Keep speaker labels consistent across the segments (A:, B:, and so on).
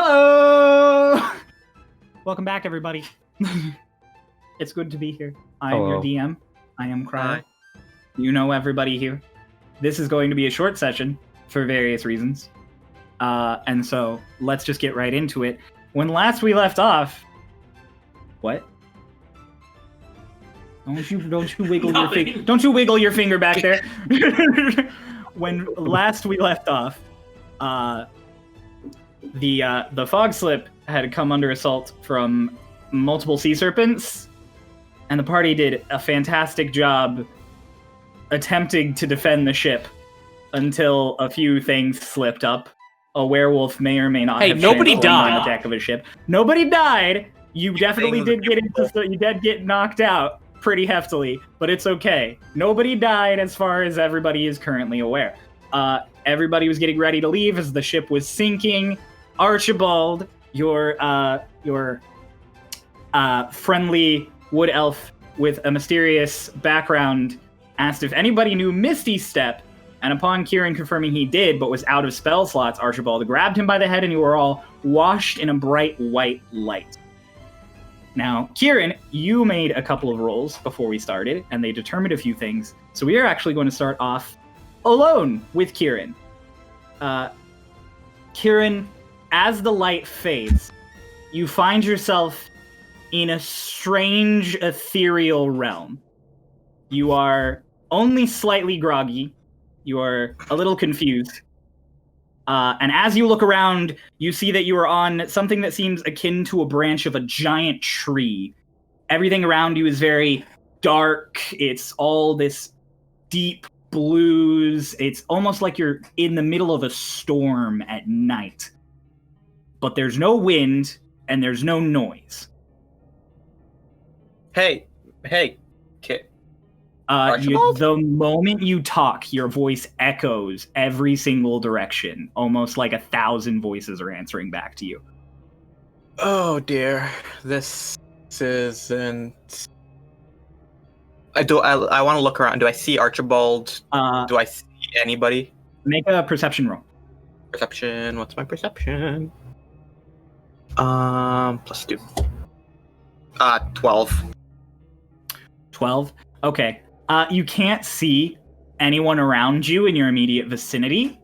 A: Hello! Welcome back, everybody. It's good to be here. I am your DM. I am Cryo. You know everybody here. This is going to be a short session for various reasons. And so let's just get right into it. When last we left off... What? Don't you wiggle your finger. Don't you wiggle your finger back there. When last we left off, the Fogslip had come under assault from multiple sea serpents, and the party did a fantastic job attempting to defend the ship until a few things slipped up. A werewolf may or may not have
B: nobody died
A: on the deck of a ship. Nobody died. You definitely did get knocked out pretty heftily, but it's okay. Nobody died as far as everybody is currently aware. Everybody was getting ready to leave as the ship was sinking. Archibald, your friendly wood elf with a mysterious background, asked if anybody knew Misty Step, and upon Kieran confirming he did, but was out of spell slots, Archibald grabbed him by the head and you were all washed in a bright white light. Now, Kieran, you made a couple of rolls before we started, and they determined a few things, so we are actually going to start off alone with Kieran. Kieran, as the light fades, you find yourself in a strange, ethereal realm. You are only slightly groggy. You are a little confused. And as you look around, you see that you are on something that seems akin to a branch of a giant tree. Everything around you is very dark. It's all this deep blues. It's almost like you're in the middle of a storm at night. But there's no wind, and there's no noise.
B: Hey, Kit.
A: The moment you talk, your voice echoes every single direction. Almost like 1,000 voices are answering back to you.
B: Oh dear, this isn't... I want to look around. Do I see Archibald? Do I see anybody?
A: Make a perception roll.
B: Perception, what's my perception? +2. 12.
A: 12? Okay. You can't see anyone around you in your immediate vicinity,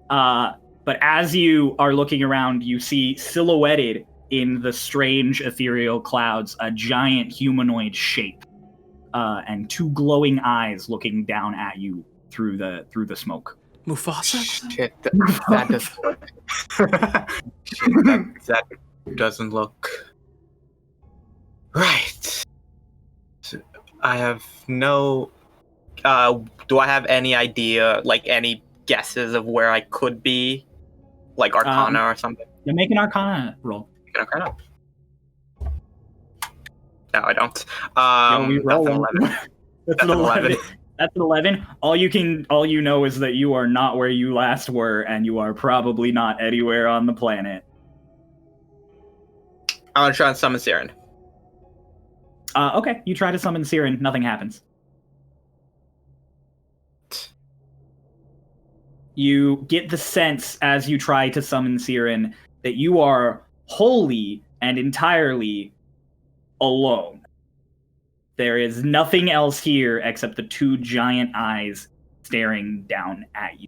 A: but as you are looking around, you see silhouetted in the strange ethereal clouds a giant humanoid shape, and two glowing eyes looking down at you through the smoke.
B: Mufasa? Shit, that doesn't look right. I have no... do I have any idea, like any guesses of where I could be? Like Arcana or something?
A: Yeah, make an Arcana roll.
B: Make an Arcana? No, I don't.
A: We roll
B: that's an 11.
A: That's an 11. That's an 11. All you know is that you are not where you last were, and you are probably not anywhere on the planet.
B: I'm gonna try and summon Siren.
A: Okay, you try to summon Siren, nothing happens. You get the sense as you try to summon Siren that you are wholly and entirely alone. There is nothing else here except the two giant eyes staring down at you.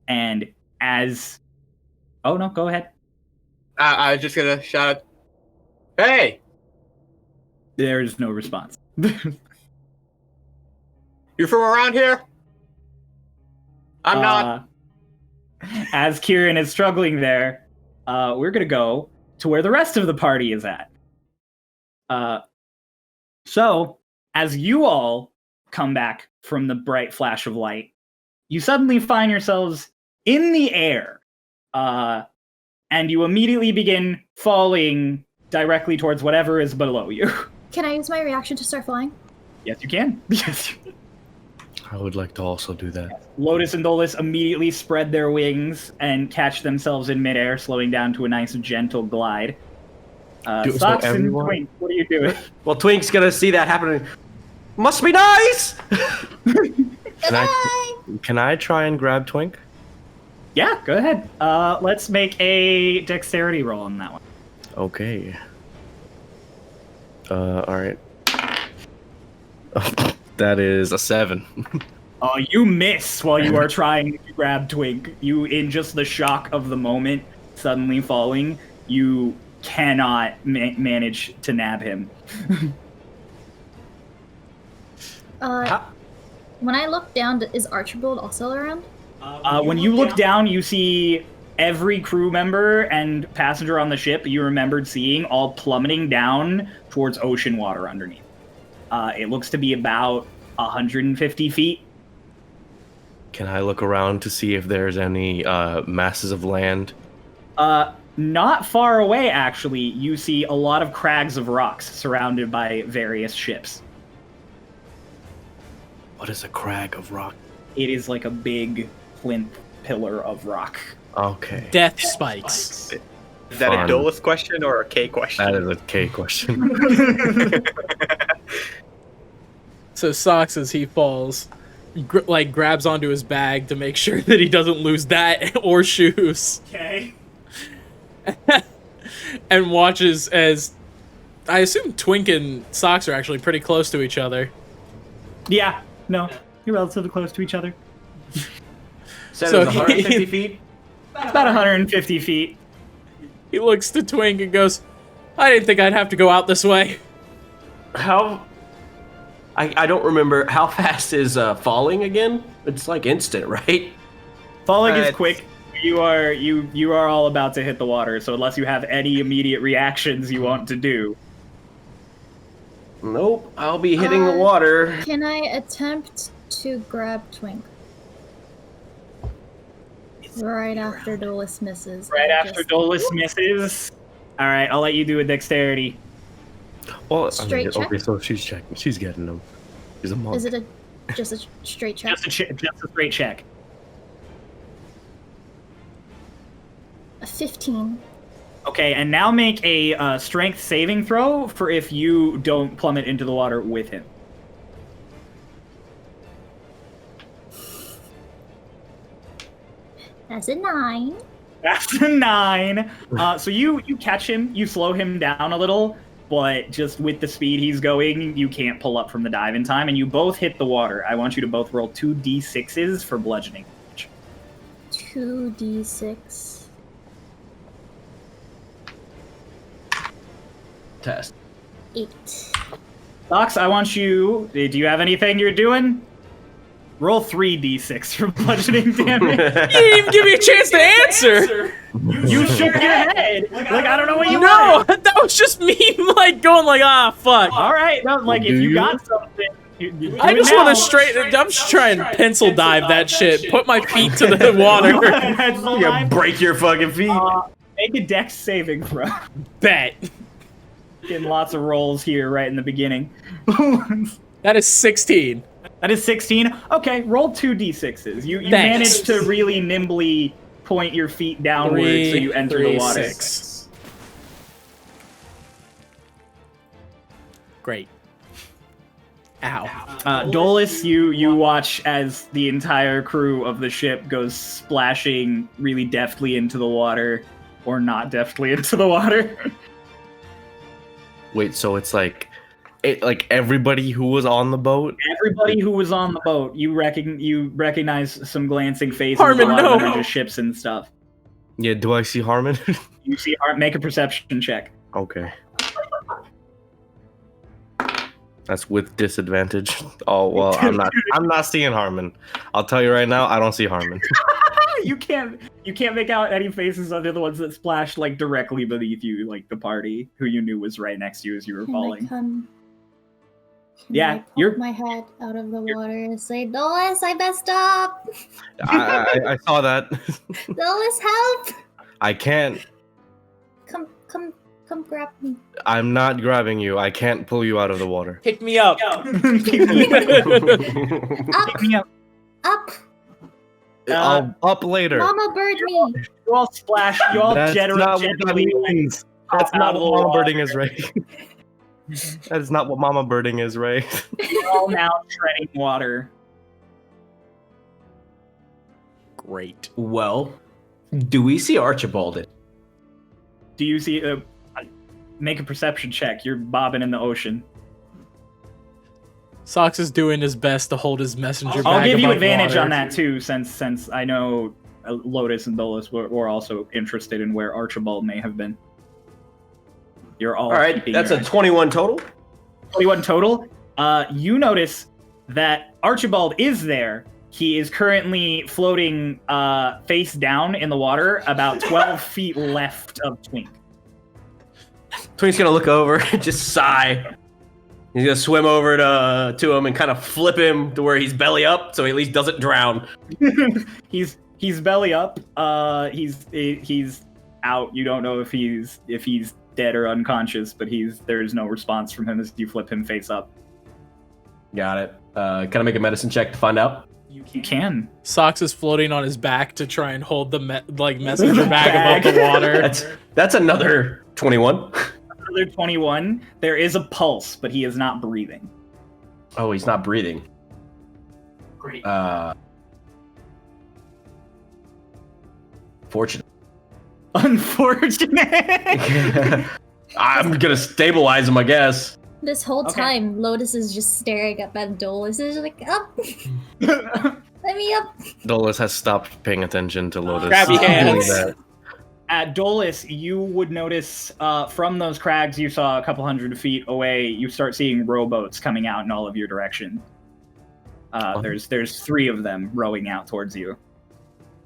A: And as... Oh, no, go ahead.
B: I was just gonna shout, "Hey!"
A: There is no response.
B: You from around here? I'm not.
A: As Kieran is struggling there, we're gonna go to where the rest of the party is at. So, as you all come back from the bright flash of light, you suddenly find yourselves in the air. And you immediately begin falling directly towards whatever is below you.
C: Can I use my reaction to start flying?
A: Yes, you can. Yes.
D: I would like to also do that.
A: Lotus and Dolus immediately spread their wings and catch themselves in midair, slowing down to a nice, gentle glide. Socks and Twink, what are you doing?
E: Well, Twink's gonna see that happening. Must be nice!
D: Can I try and grab Twink?
A: Yeah, go ahead. Let's make a dexterity roll on that one.
D: Okay. All right. That is a 7.
A: You miss while you are trying to grab Twink. You, in just the shock of the moment, suddenly falling, you cannot manage to nab him.
C: When I look down, is Archibald also around?
A: When you look down, you see every crew member and passenger on the ship you remembered seeing all plummeting down towards ocean water underneath. It looks to be about 150 feet.
D: Can I look around to see if there's any masses of land?
A: Not far away, actually, you see a lot of crags of rocks surrounded by various ships.
D: What is a crag of rock?
A: It is like a big plinth pillar of rock.
D: Okay.
F: Death spikes.
B: Is that
D: Fun.
B: a Dolus question or a K question?
D: That is a K question.
F: So Socks, as he falls, grabs onto his bag to make sure that he doesn't lose that or shoes.
A: Okay.
F: And watches as, I assume Twink and Socks are actually pretty close to each other.
A: Yeah, no, you're relatively close to each other.
E: Said
F: So
E: it was 150
F: he-
E: feet.
A: It's about 150 feet.
F: He looks to Twink and goes, I didn't think I'd have to go out this way.
E: How? I don't remember. How fast is falling again? It's like instant, right?
A: Falling is
B: It's-
A: quick. You are all about to hit the water, so unless you have any immediate reactions you want to do.
E: Nope. I'll be hitting the water.
C: Can I attempt to grab Twink? Right after Dolus misses.
A: Right
C: I
A: after
C: just-
A: Dolus misses. All right, I'll let you do a dexterity.
D: Well,
C: Straight check?
D: okay, so she's checking. She's getting them. She's a monk.
C: Is it just a straight check?
A: Just a straight check.
C: A 15.
A: Okay, and now make a strength saving throw for if you don't plummet into the water with him.
C: That's a 9.
A: That's a 9. So you catch him, you slow him down a little, but just with the speed he's going, you can't pull up from the dive in time, and you both hit the water. I want you to both roll 2d6s for bludgeoning.
C: 2d6.
E: Test.
C: 8.
A: Docs, I want you... Do you have anything you're doing? Roll 3d6 for bludgeoning damage.
F: You didn't even give me a chance to answer.
A: You shook your head. Like, I don't know what you
F: No,
A: wanted.
F: that was just me, going fuck.
A: All right, no, like, if
D: Do
A: you
D: you?
A: got something... you do
F: I
A: it
F: just
A: now.
F: want to I'm just trying to pencil dive that shit. Put my feet to the water.
A: That's the
E: You
A: line.
E: break your fucking feet.
A: Make a dex saving throw.
F: Bet.
A: Getting lots of rolls here right in the beginning.
F: That is 16.
A: That is 16. Okay, roll 2d6s. You
F: Thanks.
A: managed to really nimbly point your feet downwards so you enter the water.
F: 6. Great. Ow.
A: Dolus, you watch as the entire crew of the ship goes splashing really deftly into the water, or not deftly into the water.
D: Wait, so it's like everybody who was on the boat?
A: Everybody who was on the boat, you recognize some glancing faces.
F: Harmon,
A: a lot of them
F: no.
A: are just ships and stuff.
D: Yeah, do I see Harmon?
A: You see, make a perception check.
D: Okay. That's with disadvantage. Oh well, I'm not seeing Harmon. I'll tell you right now, I don't see Harmon.
A: You can't make out any faces other than the ones that splashed like directly beneath you, like the party who you knew was right next to you as you were
C: Can
A: falling.
C: Can
A: Yeah,
C: I pop
A: you're-
C: my head out of the water and say, Dolus, I messed up!
D: I saw that.
C: Dolus, help!
D: I can't.
C: Come grab me.
D: I'm not grabbing you. I can't pull you out of the water.
F: Pick me up.
A: Pick
C: Up!
A: me up.
C: Up!
D: I'll up later.
C: Mama bird me!
A: You all splash. You all
D: That's not what that
A: generally
D: means. That's
A: out
D: not
A: of
D: what
A: the
D: mama
A: water.
D: birding is, Ray. That is not what mama birding is, Ray.
A: You're all now treading water.
F: Great.
E: Well, Do we see Archibald?
A: Do you see? Make a perception check. You're bobbing in the ocean.
F: Sox is doing his best to hold his messenger bag
A: I'll give you
F: above
A: advantage
F: water.
A: on that too, since I know Lotus and Dolus were also interested in where Archibald may have been. You're all
E: All right,
A: keeping
E: that's
A: your
E: a 21 total.
A: 21 total. You notice that Archibald is there. He is currently floating face down in the water, about 12 feet left of Twink.
E: Twink's gonna look over and just sigh. He's gonna swim over to him and kind of flip him to where he's belly up, so he at least doesn't drown.
A: He's belly up. He's out. You don't know if he's dead or unconscious, but there's no response from him as you flip him face up.
E: Got it. Can I make a medicine check to find out?
A: You can.
F: Sox is floating on his back to try and hold the messenger bag above the water.
E: That's another 21.
A: Another 21. There is a pulse, but he is not breathing.
E: Oh, he's not breathing.
A: Great.
E: Fortunate.
A: Unfortunate.
E: I'm gonna stabilize him, I guess.
C: This whole
A: Okay.
C: time, Lotus is just staring up at Dolus. He's like, up! Let me up!
D: Dolus has stopped paying attention to Lotus.
F: Grab your
D: doing
F: hands.
D: that.
A: At Dolus, you would notice from those crags you saw a couple hundred feet away, you start seeing rowboats coming out in all of your direction. There's 3 of them rowing out towards you.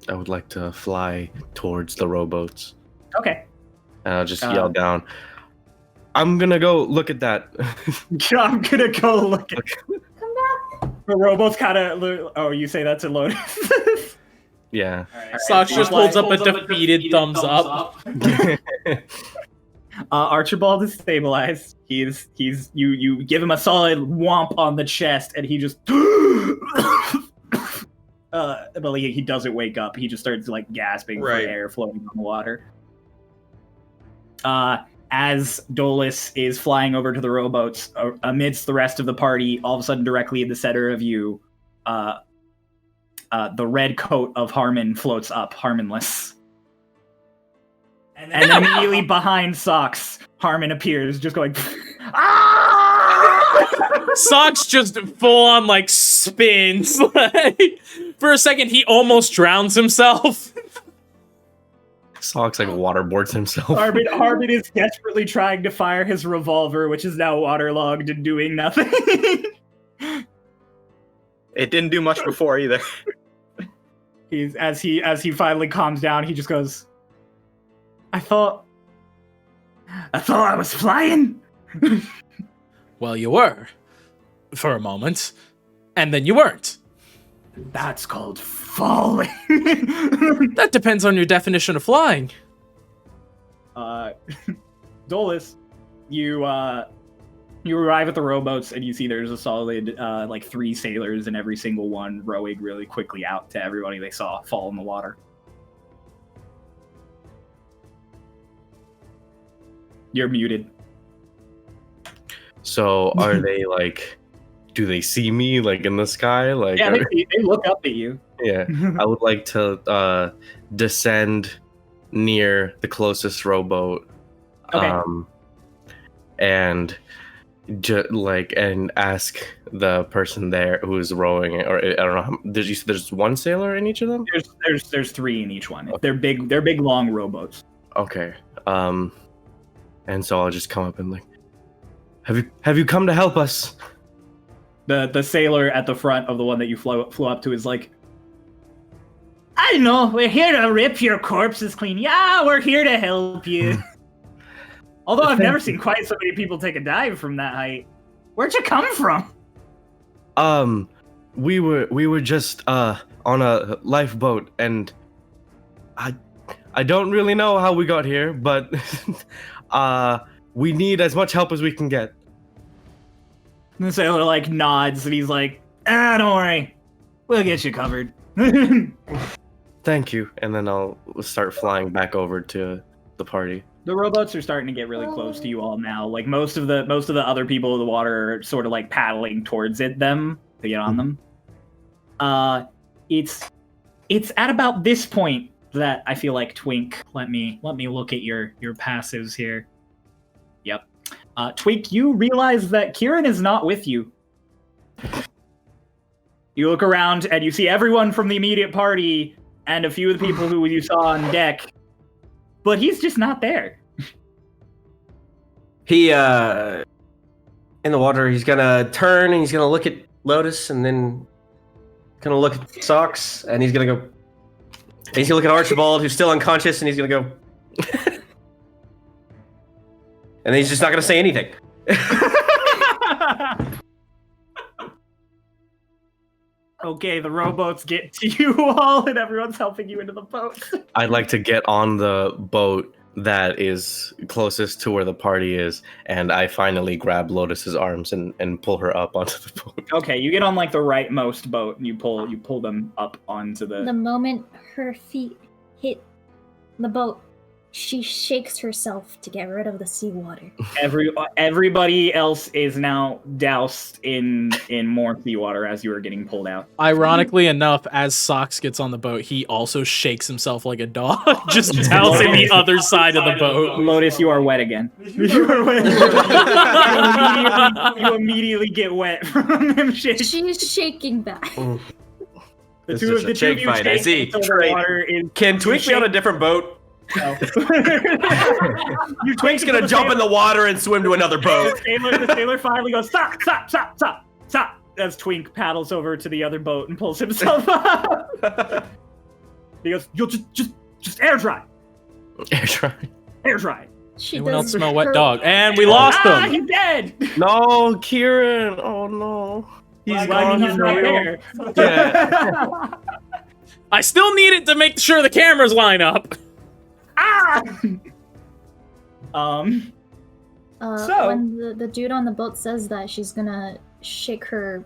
D: I would like to fly towards the rowboats.
A: Okay.
D: And I'll just yell down, I'm gonna go look at that.
A: I'm gonna go look at
C: Come back!
A: the rowboats kind of. Oh, you say that's a Lotus.
D: Yeah.
F: Sox just holds up a defeated thumbs up.
A: Archibald is stabilized. He's you give him a solid whomp on the chest, and he just but he doesn't wake up. He just starts like gasping
B: Right.
A: for air, floating on the water. As Dolus is flying over to the rowboats, amidst the rest of the party, all of a sudden, directly in the center of you, the red coat of Harmon floats up, Harmonless. And then immediately behind Socks, Harmon appears, just going, ah!
F: Sox just full on like spins. Like, for a second, he almost drowns himself.
D: Socks like waterboards himself.
A: Harmon is desperately trying to fire his revolver, which is now waterlogged and doing nothing.
B: It didn't do much before either.
A: As he finally calms down, he just goes, I thought I was flying.
F: Well, you were. For a moment. And then you weren't.
A: That's called falling.
F: That depends on your definition of flying.
A: Dolus, you arrive at the rowboats and you see there's a solid like 3 sailors in every single one rowing really quickly out to everybody they saw fall in the water. You're muted.
D: So are they like, do they see me like in the sky? Like,
A: Yeah, they look up at you.
D: yeah. I would like to descend near the closest rowboat.
A: Okay.
D: And and ask the person there who's rowing it, or I don't know. There's one sailor in each of them.
A: There's 3 in each one. They're big long rowboats.
D: Okay. And so I'll just come up and like, have you come to help us?
A: The sailor at the front of the one that you flew up to is like, I know, we're here to rip your corpses clean. Yeah, we're here to help you. Although I've never seen quite so many people take a dive from that height. Where'd you come from?
D: We were just on a lifeboat, and I don't really know how we got here, but we need as much help as we can get.
A: And the sailor like nods and he's like, don't worry, we'll get you covered.
D: Thank you. And then I'll start flying back over to the party.
A: The rowboats are starting to get really close to you all now. Like most of the other people in the water are sort of like paddling towards them to get on them. It's at about this point that I feel like Twink. Let me look at your passives here. Yep. Twink, you realize that Kieran is not with you. You look around and you see everyone from the immediate party and a few of the people who you saw on deck, but he's just not there.
E: He, in the water, he's gonna turn and he's gonna look at Lotus and then gonna look at Socks and he's gonna go. He's gonna look at Archibald, who's still unconscious, and he's gonna go. And then he's just not gonna say anything.
A: Okay, the rowboats get to you all, and everyone's helping you into the boat.
D: I'd like to get on the boat that is closest to where the party is, and I finally grab Lotus's arms and pull her up onto the boat.
A: Okay, you get on like the rightmost boat, and you pull them up onto the.
C: The moment her feet hit the boat, she shakes herself to get rid of the seawater.
A: Everybody else is now doused in more seawater as you are getting pulled out.
F: Ironically enough, as Socks gets on the boat, he also shakes himself like a dog, just bouncing the other side of the boat.
A: Lotus, you are wet again. You are wet. You immediately get wet from him shaking.
C: She's shaking back.
A: The
E: This
A: two
E: is
A: of
E: a
A: the two of
E: shake
A: you
E: fight, I
A: shake
E: see.
A: until the water is.
E: Can Twink be on a different boat?
A: No.
E: Twink's gonna jump in the water and swim to another boat.
A: The sailor finally goes, stop, as Twink paddles over to the other boat and pulls himself up. He goes, you'll just air dry.
D: Air dry.
A: Air dry.
F: Anyone else smell wet dog? And we lost him.
A: He's dead.
D: No, Kieran. Oh no. He's gone.
A: He's not there.
D: Yeah.
F: I still need it to make sure the cameras line up.
A: So-
C: when the dude on the boat says that, she's gonna shake her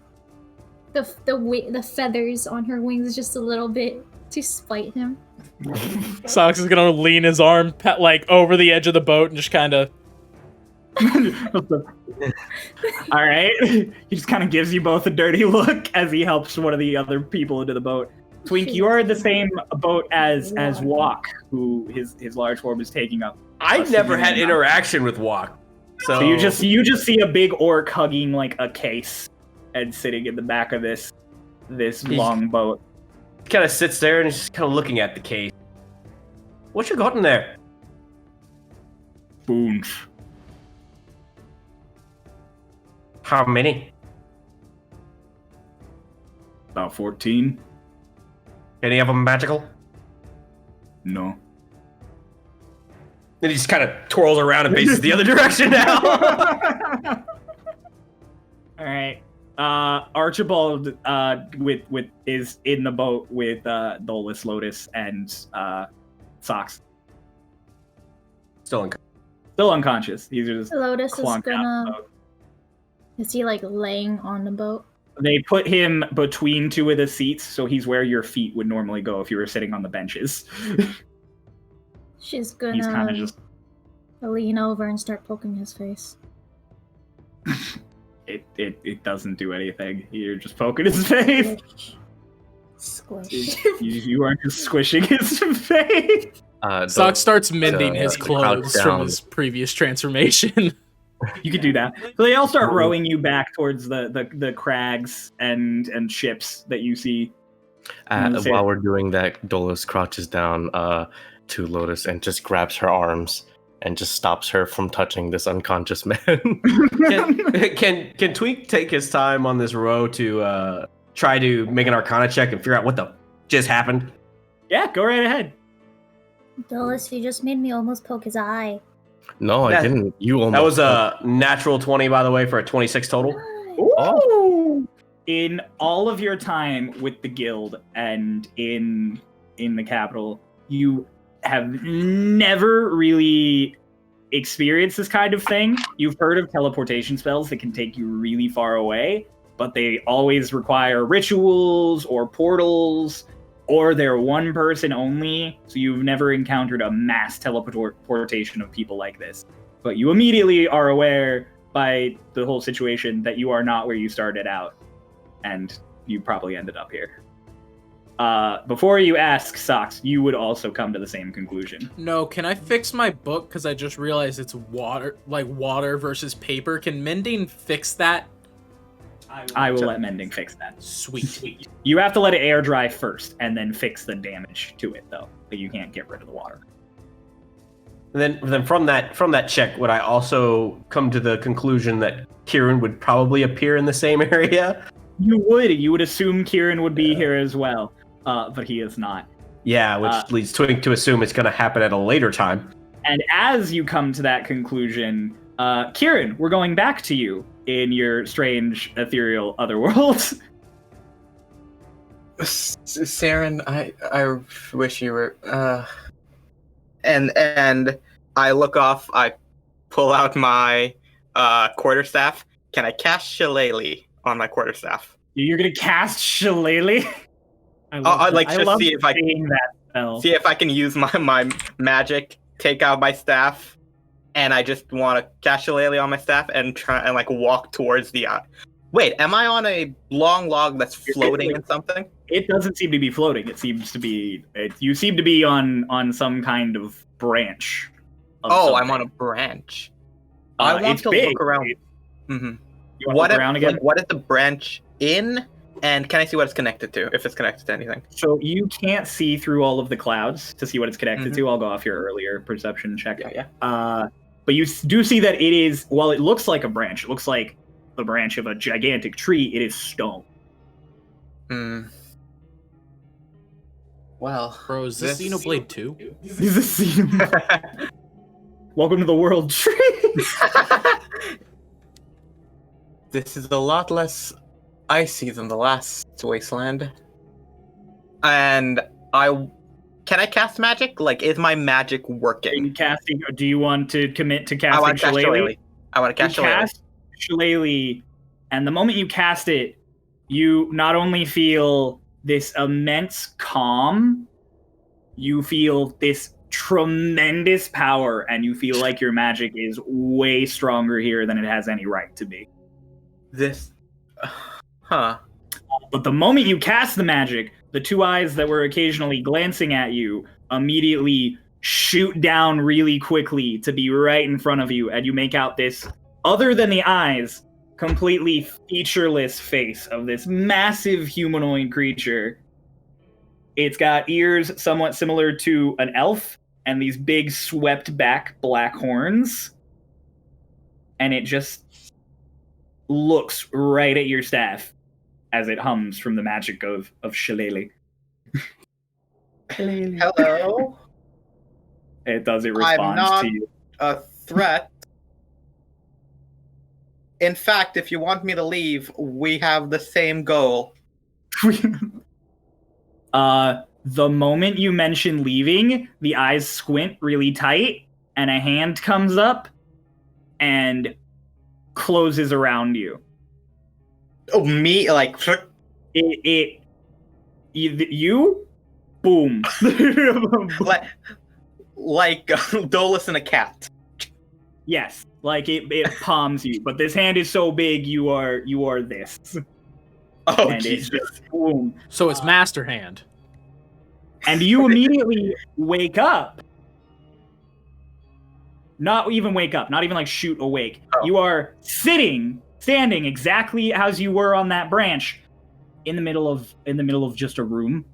C: the feathers on her wings just a little bit to spite him.
F: Socks is gonna lean his arm like over the edge of the boat and just kind of.
A: All right. He just kind of gives you both a dirty look as he helps one of the other people into the boat. Twink, you are the same boat as Walk, who his large form is taking up.
E: I've never had interaction with Walk,
A: So you just see a big orc hugging like a case and sitting in the back of this long boat.
E: kind of sits there and is just kind of looking at the case. What you got in there?
A: Boons.
E: How many?
A: About 14.
E: Any of them magical?
A: No.
E: Then he just kind of twirls around and faces the other direction now.
A: All right. Archibald is in the boat with Dolus, Lotus, and Socks.
E: Still
A: unconscious. He's just
C: Lotus is
A: clonked out
C: gonna.
A: the boat.
C: Is he like laying on the boat?
A: They put him between two of the seats, so he's where your feet would normally go if you were sitting on the benches.
C: She's gonna
A: He's kind of just.
C: lean over and start poking his face.
A: It doesn't do anything. You're just poking his face.
C: Squish.
A: You aren't just squishing his face.
F: Sock starts mending his
D: crouch
F: clothes from
D: down.
F: his previous transformation.
A: You could do that. So they all start rowing you back towards the crags and ships that you see.
D: While we're doing that, Dolus crouches down to Lotus and just grabs her arms and just stops her from touching this unconscious man.
E: Can Twink take his time on this row to try to make an Arcana check and figure out what the just happened?
A: Yeah, go right ahead.
C: Dolus, you just made me almost poke his eye.
D: No, I
E: That-
D: didn't. You almost.
E: That was a natural 20, by the way, for a 26 total.
A: Ooh. In all of your time with the guild and in the capital, you have never really experienced this kind of thing. You've heard of teleportation spells that can take you really far away, but they always require rituals or portals, or they're one person only, so you've never encountered a mass teleportation of people like this. But you immediately are aware by the whole situation that you are not where you started out, and you probably ended up here. Before you ask, Socks, you would also come to the same conclusion.
F: No, can I fix my book? Because I just realized it's water versus paper. Can mending fix that?
A: I will let Mending fix that.
F: Sweet.
A: You have to let it air dry first, and then fix the damage to it, though. But you can't get rid of the water.
E: And then from that check, would I also come to the conclusion that Kieran would probably appear in the same area?
A: You would assume Kieran would be here as well, but he is not.
E: Yeah, which leads Twink to assume it's going to happen at a later time.
A: And as you come to that conclusion, Kieran, we're going back to you in your strange, ethereal otherworld.
B: Saren, I wish you were. And I look off. I pull out my quarterstaff. Can I cast Shillelagh on my quarterstaff?
A: You're gonna cast Shillelagh?
B: I'd like to see if I
A: can that spell.
B: See if I can use my magic, take out my staff, and I just want to cast Shillelagh on my staff and try and like walk towards the. Wait, am I on a long log that's floating in something?
A: It doesn't seem to be floating. It seems to be. You seem to be on some kind of branch.
B: Oh, I'm on a branch. I want to look around. Mm-hmm.
A: You want to look around again?
B: Like, what is the branch in? And can I see what it's connected to, if it's connected to anything?
A: So you can't see through all of the clouds to see what it's connected to. I'll go off your earlier perception check.
B: Yeah.
A: But you do see that it is, while it looks like a branch, it looks like the branch of a gigantic tree, it is stone.
B: Well,
F: bro, is this Xenoblade 2?
A: This is Xenoblade. Welcome to the world tree.
B: This is a lot less icy than the last wasteland. And can I cast magic? Like, is my magic working?
A: Casting? Do you want to commit to casting Shillelagh?
B: I want to cast Shillelagh.
A: Cast Shillelagh, and the moment you cast it, you not only feel this immense calm, you feel this tremendous power, and you feel like your magic is way stronger here than it has any right to be. But the moment you cast the magic, the two eyes that were occasionally glancing at you immediately shoot down really quickly to be right in front of you, and you make out this, other than the eyes, completely featureless face of this massive humanoid creature. It's got ears somewhat similar to an elf, and these big swept back black horns. And it just looks right at your staff as it hums from the magic of Shillelagh.
B: Hello?
A: It does, it responds to you.
B: A threat. In fact, if you want me to leave, we have the same goal.
A: The moment you mention leaving, the eyes squint really tight, and a hand comes up and closes around you.
B: Oh, me? Like,
A: you? Boom.
B: like Dolus and a cat.
A: Yes, like it palms you, but this hand is so big, you are this.
B: Oh,
A: and
B: Jesus.
A: it's just boom.
F: So it's Master Hand.
A: And you immediately wake up. Not even wake up, not even like shoot awake.
B: Oh.
A: You are standing exactly as you were on that branch, in the middle of just a room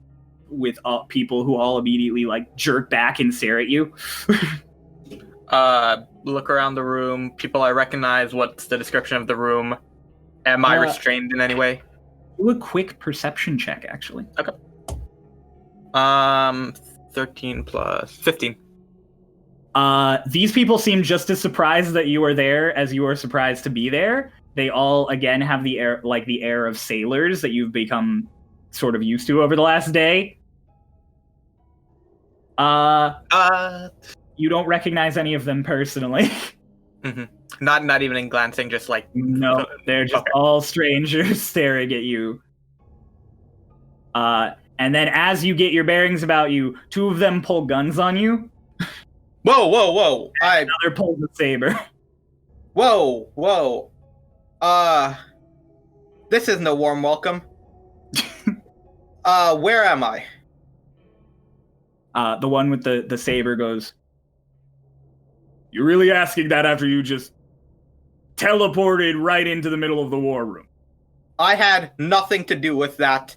A: with people who all immediately like jerk back and stare at you.
B: Look around the room. People I recognize. What's the description of the room? Am I restrained in any way?
A: Do a quick perception check, actually.
B: Okay. 13 plus 15.
A: These people seem just as surprised that you are there as you are surprised to be there. They all, again, have the air of sailors that you've become sort of used to over the last day. You don't recognize any of them personally.
B: Mm-hmm. Not even in glancing, just like...
A: No, they're just all strangers staring at you. And then as you get your bearings about you, two of them pull guns on you.
B: Whoa.
A: Another pulls a saber.
B: Whoa. This isn't a warm welcome. Where am I?
A: The one with the saber goes, "You're really asking that after you just teleported right into the middle of the war room?"
B: I had nothing to do with that.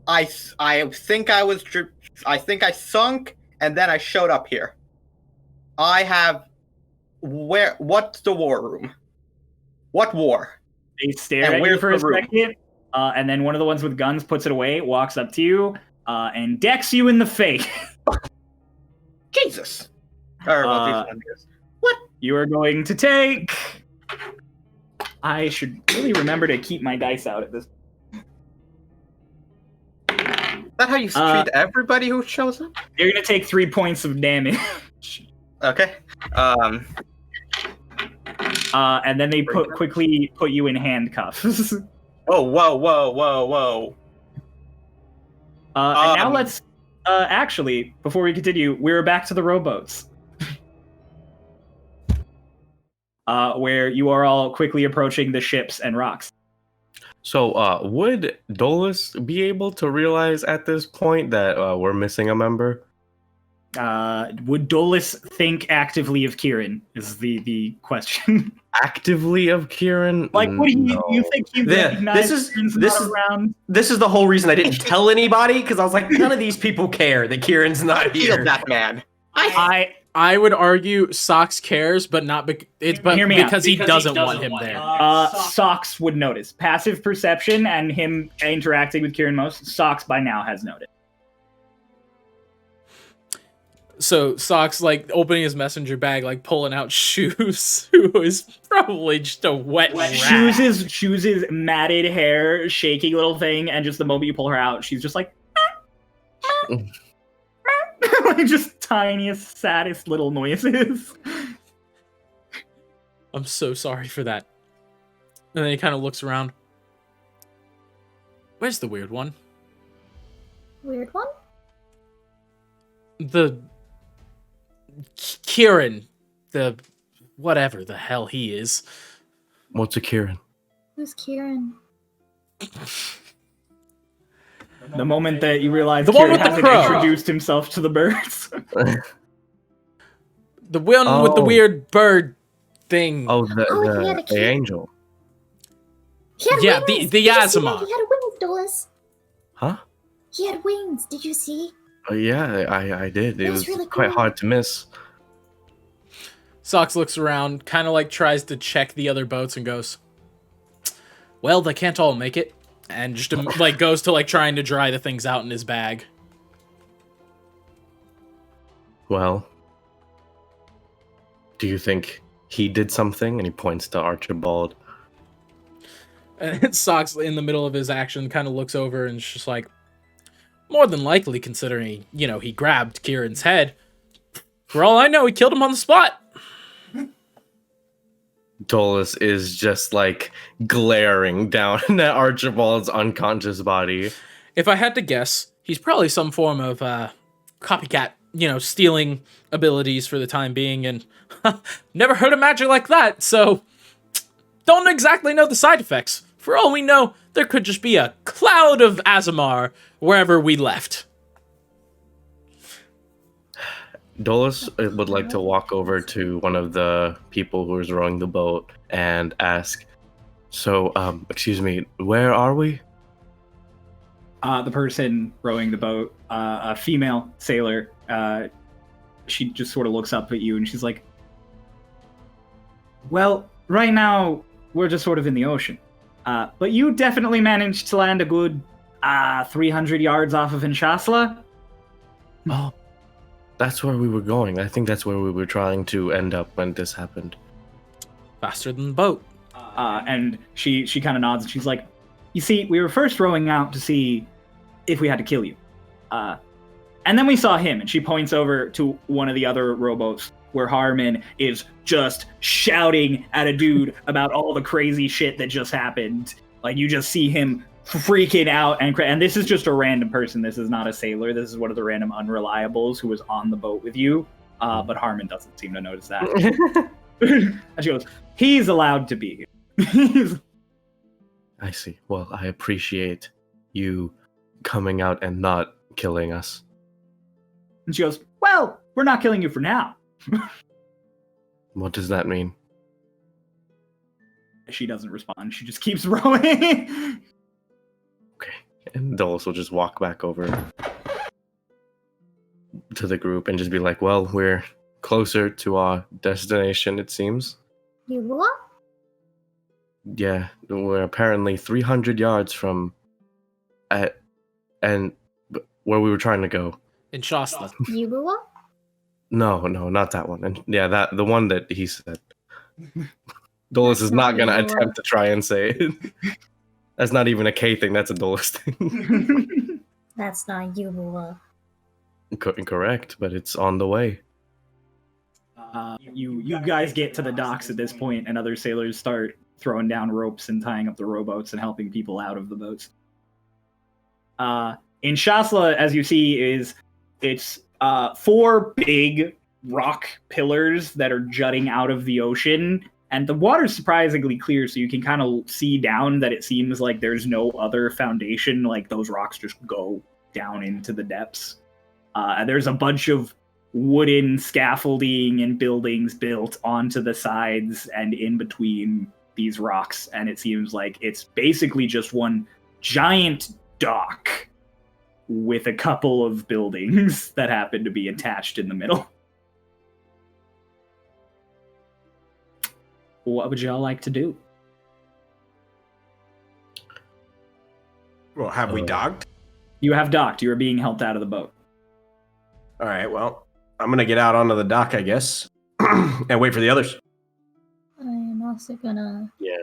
B: I think I sunk, and then I showed up here. What's the war room? What war?
A: They stare
B: And
A: at you
B: where's
A: for a
B: the room?
A: second, and then one of the ones with guns puts it away, walks up to you, and decks you in the face.
B: Jesus. What?
A: You are going to take... I should really remember to keep my dice out at this.
B: Is that how you treat everybody who shows up?
A: You're going to take 3 points of damage.
B: Okay.
A: And then they quickly put you in handcuffs.
B: Oh, whoa.
A: And now let's... actually, before we continue, we're back to the rowboats. Where you are all quickly approaching the ships and rocks.
D: So, would Dolus be able to realize at this point that we're missing a member?
A: Would Dolus think actively of Kieran, is the question.
D: Actively of Kieran?
A: Like, what do you think he
E: Yeah,
A: recognizes Kieran's not around?
E: This is the whole reason I didn't tell anybody, because I was like, none of these people care that Kieran's not
B: Feel
E: here.
B: that man.
F: I would argue Socks cares, but not
A: Hear me out.
F: because he doesn't want him there.
A: Socks would notice. Passive perception and him interacting with Kieran most, Socks by now has noticed.
F: So Socks, like, opening his messenger bag, like, pulling out Shoes, who is probably just a wet rat.
A: Shoes' matted hair, shaking little thing, and just the moment you pull her out, she's just like... like, just tiniest, saddest little noises.
F: I'm so sorry for that. And then he kind of looks around. Where's the weird one?
C: Weird one?
F: The... Kieran. The... whatever the hell he is.
D: What's a Kieran?
C: Who's Kieran?
A: The moment that you realize
F: The one
A: Kieran
F: with the
A: hasn't
F: crow.
A: introduced himself to the birds.
F: The one with the weird bird thing.
D: Oh,
C: he had a
D: the
C: kid.
D: angel.
C: He had
F: Yeah,
C: wings.
F: the
C: Did you see
F: Yazima.
C: that? He had wings, Dolus.
D: Huh?
C: He had wings. Did you see?
D: Oh, yeah, I did. It
C: That's
D: was
C: really
D: quite
C: cool.
D: hard to miss.
F: Socks looks around, kind of like tries to check the other boats and goes, well, they can't all make it. And just like goes to like trying to dry the things out in his bag.
D: Well, do you think he did something? And he points to Archibald.
F: And Socks, in the middle of his action, kind of looks over and is just like, more than likely, considering, you know, he grabbed Kieran's head. For all I know, he killed him on the spot.
D: Dolus is just like glaring down at Archibald's unconscious body.
F: If I had to guess, he's probably some form of copycat, you know, stealing abilities for the time being, and never heard of magic like that, so don't exactly know the side effects. For all we know, there could just be a cloud of Azamar wherever we left.
D: Dolus would like to walk over to one of the people who is rowing the boat and ask, so, excuse me, where are we?
A: The person rowing the boat, a female sailor, she just sort of looks up at you and she's like, well, right now, we're just sort of in the ocean. But you definitely managed to land a good 300 yards off of Enshasla.
D: Oh, that's where we were going. I think that's where we were trying to end up when this happened.
F: Faster than the boat.
A: And she kind of nods and she's like, you see, we were first rowing out to see if we had to kill you. And then we saw him, and she points over to one of the other rowboats where Harmon is just shouting at a dude about all the crazy shit that just happened. Like, you just see him freaking out, and this is just a random person. This is not a sailor. This is one of the random unreliables who was on the boat with you. But Harmon doesn't seem to notice that. And she goes, he's allowed to be here.
D: I see. Well, I appreciate you coming out and not killing us.
A: And she goes, well, we're not killing you for now.
D: What does that mean?
A: She doesn't respond. She just keeps rowing.
D: Okay. And Dolus will just walk back over to the group and just be like, well, we're closer to our destination, it seems.
C: You what?
D: Yeah, we're apparently 300 yards from where we were trying to go.
F: Enshasla.
C: You what?
D: No, not that one. And yeah, the one that he said. Dolus is not going to
C: Yubua.
D: attempt to try and say it. That's not even a K thing, that's a Dolus thing.
C: That's not you.
D: Correct, but it's on the way.
A: You guys get to the docks at this point, and other sailors start throwing down ropes and tying up the rowboats and helping people out of the boats. Enshasla, as you see, it's 4 big rock pillars that are jutting out of the ocean, and the water's surprisingly clear, so you can kind of see down that it seems like there's no other foundation, like those rocks just go down into the depths. And there's a bunch of wooden scaffolding and buildings built onto the sides and in between these rocks, and it seems like it's basically just one giant dock with a couple of buildings that happen to be attached in the middle. What would y'all like to do?
E: Well, have we docked?
A: You have docked. You are being helped out of the boat.
E: All right, well, I'm going to get out onto the dock, I guess, and wait for the others.
C: I am also gonna
D: Yeah.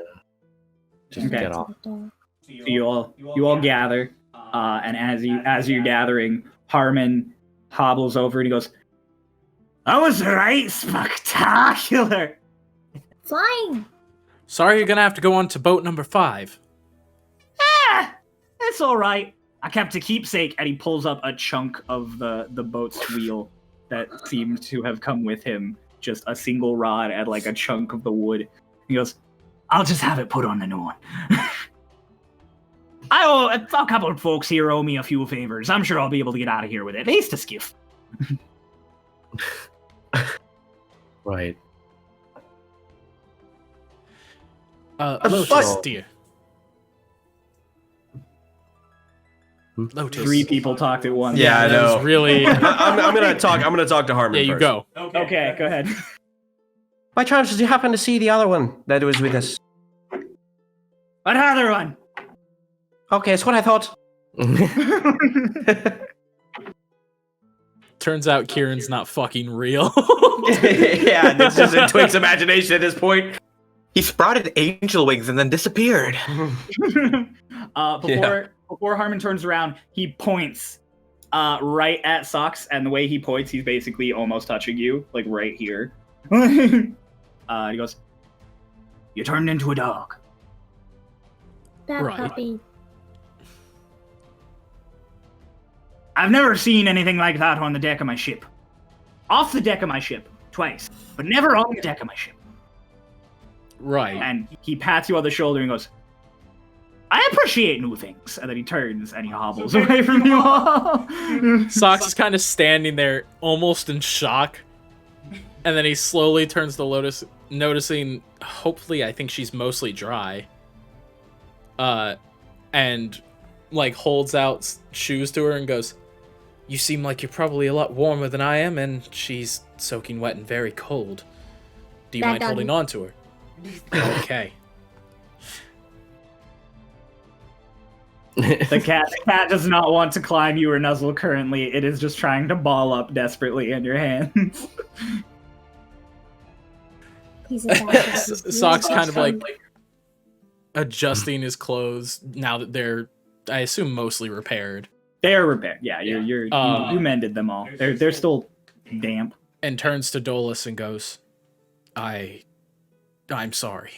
D: Just
A: Okay.
D: get off.
C: to the dog.
A: So you all gather, and as you're gathering, Harmon hobbles over and he goes, "That was right spectacular."
C: Flying!
F: Sorry you're gonna have to go on to boat number 5.
A: Ah, it's all right. I kept a keepsake, and he pulls up a chunk of the boat's wheel that seems to have come with him. Just a single rod and like a chunk of the wood. He goes, "I'll just have it put on the new one." A couple of folks here owe me a few favors. I'm sure I'll be able to get out of here with it. At least a skiff.
D: Right.
F: Lotus, dear. Lotus.
A: 3 people talked at once.
E: Yeah, I
F: that
E: know.
F: was really.
E: I'm gonna talk to Harmon
F: Yeah, you
E: first.
F: go.
A: Okay, go ahead.
E: By chance, did you happen to see the other one that was with us?
A: What other one?
E: Okay, it's what I thought.
F: Turns out Kieran's not fucking real.
E: Yeah, it's just in Twink's imagination at this point.
B: He sprouted angel wings and then disappeared.
A: Before Harmon turns around, he points right at Socks, and the way he points, he's basically almost touching you, like right here. He goes, "You turned into a dog."
C: Bad
F: Right.
C: puppy.
A: I've never seen anything like that on the deck of my ship. Off the deck of my ship, twice, but never on the deck of my ship.
F: Right.
A: And he pats you on the shoulder and goes, "I appreciate new things." And then he turns and he hobbles away from you all.
F: Socks is kind of standing there, almost in shock. And then he slowly turns to Lotus, noticing, hopefully, I think she's mostly dry. And, like, holds out shoes to her and goes, "You seem like you're probably a lot warmer than I am, and she's soaking wet and very cold. Do you
C: Bad
F: mind
C: doggy.
F: holding on to her?" Okay.
A: The cat does not want to climb you or nuzzle currently. It is just trying to ball up desperately in your hands.
C: He's a bad puppy.
F: Socks kind of like adjusting his clothes now that they're, I assume, mostly repaired,
A: They're repaired. Yeah, you mended them all. They're still damp.
F: and turns to Dolus and goes, I'm sorry.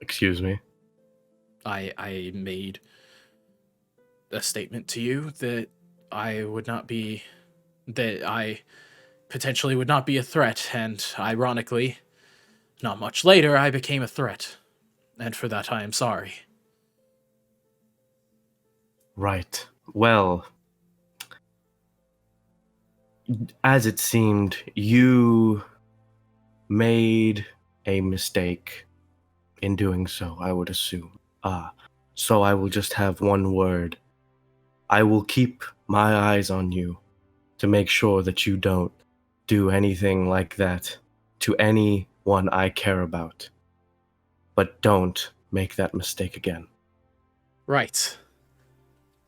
D: Excuse me.
F: I made a statement to you that I potentially would not be a threat, and ironically, not much later, I became a threat. And for that, I am sorry.
D: Right. Well, as it seemed, you made a mistake in doing so, I would assume. So I will just have one word. I will keep my eyes on you to make sure that you don't do anything like that to anyone I care about. But don't make that mistake again.
F: Right.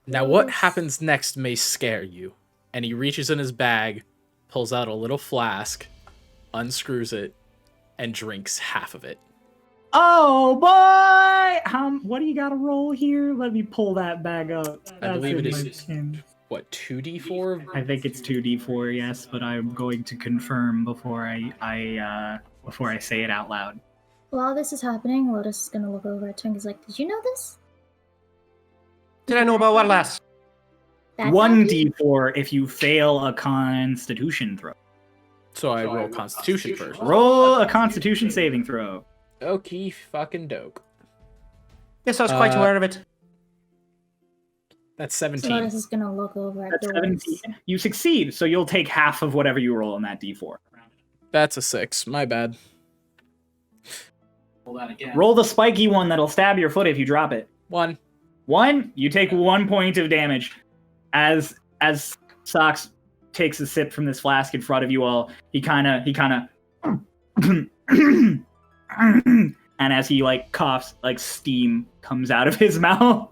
F: Now, what happens next may scare you. And he reaches in his bag, pulls out a little flask, unscrews it, and drinks half of it.
A: Oh boy! What do you got to roll here? Let me pull that bag up.
F: I believe it
A: in my
F: is,
A: pin.
F: what, 2d4?
A: I think it's 2d4, yes, but I'm going to confirm before I say it out loud.
C: While this is happening, Lotus is gonna look over at Twink. He's like, "Did you know this?"
E: Did I know about what last?
C: That
A: 1d4 if you fail a Constitution throw.
F: So I roll Constitution first.
A: Roll a Constitution saving throw.
F: Okie fucking doke.
E: Yes, I was quite aware of it.
F: That's
C: So
F: 17.
C: Lotus is gonna look over at
A: That's
C: the
A: 17. You succeed, so you'll take half of whatever you roll on that d4.
F: That's a 6. My bad.
A: Roll that again. Roll the spiky one that'll stab your foot if you drop it.
F: 1.
A: 1, you take 1 point of damage. As Socks takes a sip from this flask in front of you all, he kind of and as he like coughs, like steam comes out of his mouth.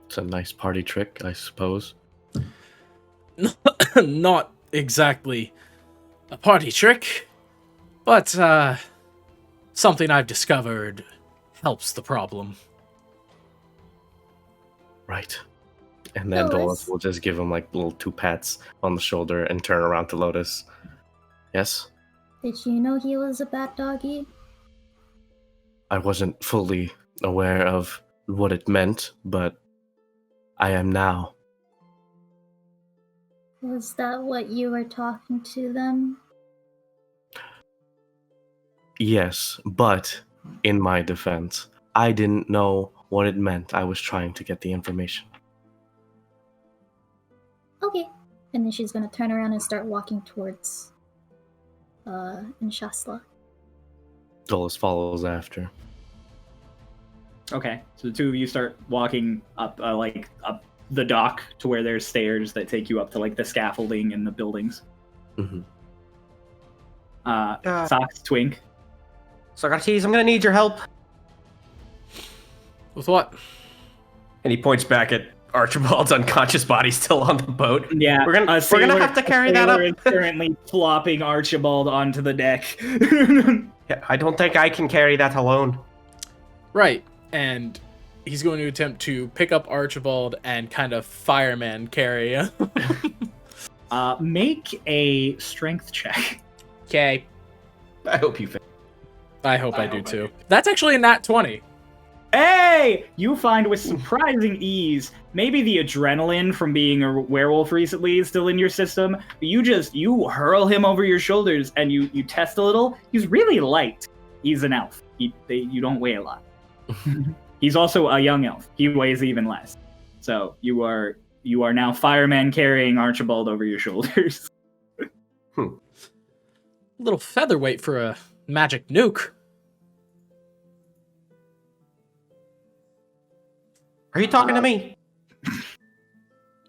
D: It's a nice party trick, I suppose.
F: Not exactly a party trick, but something I've discovered helps the problem.
D: Right. And then
C: Lotus.
D: Dolus will just give him like little 2 pats on the shoulder and turn around to Lotus. Yes?
C: Did you know he was a bad doggy?
D: I wasn't fully aware of what it meant, but I am now.
C: Was that what you were talking to them?
D: Yes, but in my defense, I didn't know what it meant. I was trying to get the information.
C: Okay. And then she's gonna turn around and start walking towards Enshasla.
D: Dolus follows after.
A: Okay, so the two of you start walking up, up the dock to where there's stairs that take you up to like the scaffolding and the buildings.
D: Mm-hmm.
A: Socks, Twink.
E: Socrates, I'm gonna need your help.
F: With what?
E: And he points back at Archibald's unconscious body still on the boat.
A: Yeah,
E: We're gonna have to carry that up.
A: Is currently flopping Archibald onto the deck.
E: Yeah, I don't think I can carry that alone.
F: Right. And he's going to attempt to pick up Archibald and kind of fireman carry him.
A: Make a strength check.
F: Okay.
E: I hope you fail.
F: I hope I do too. That's actually a nat 20.
A: Hey! You find with surprising ease, maybe the adrenaline from being a werewolf recently is still in your system, but you hurl him over your shoulders and you test a little. He's really light. He's an elf. You don't weigh a lot. He's also a young elf. He weighs even less. So you are now fireman carrying Archibald over your shoulders.
F: A little featherweight for a magic nuke.
E: Are you talking to me?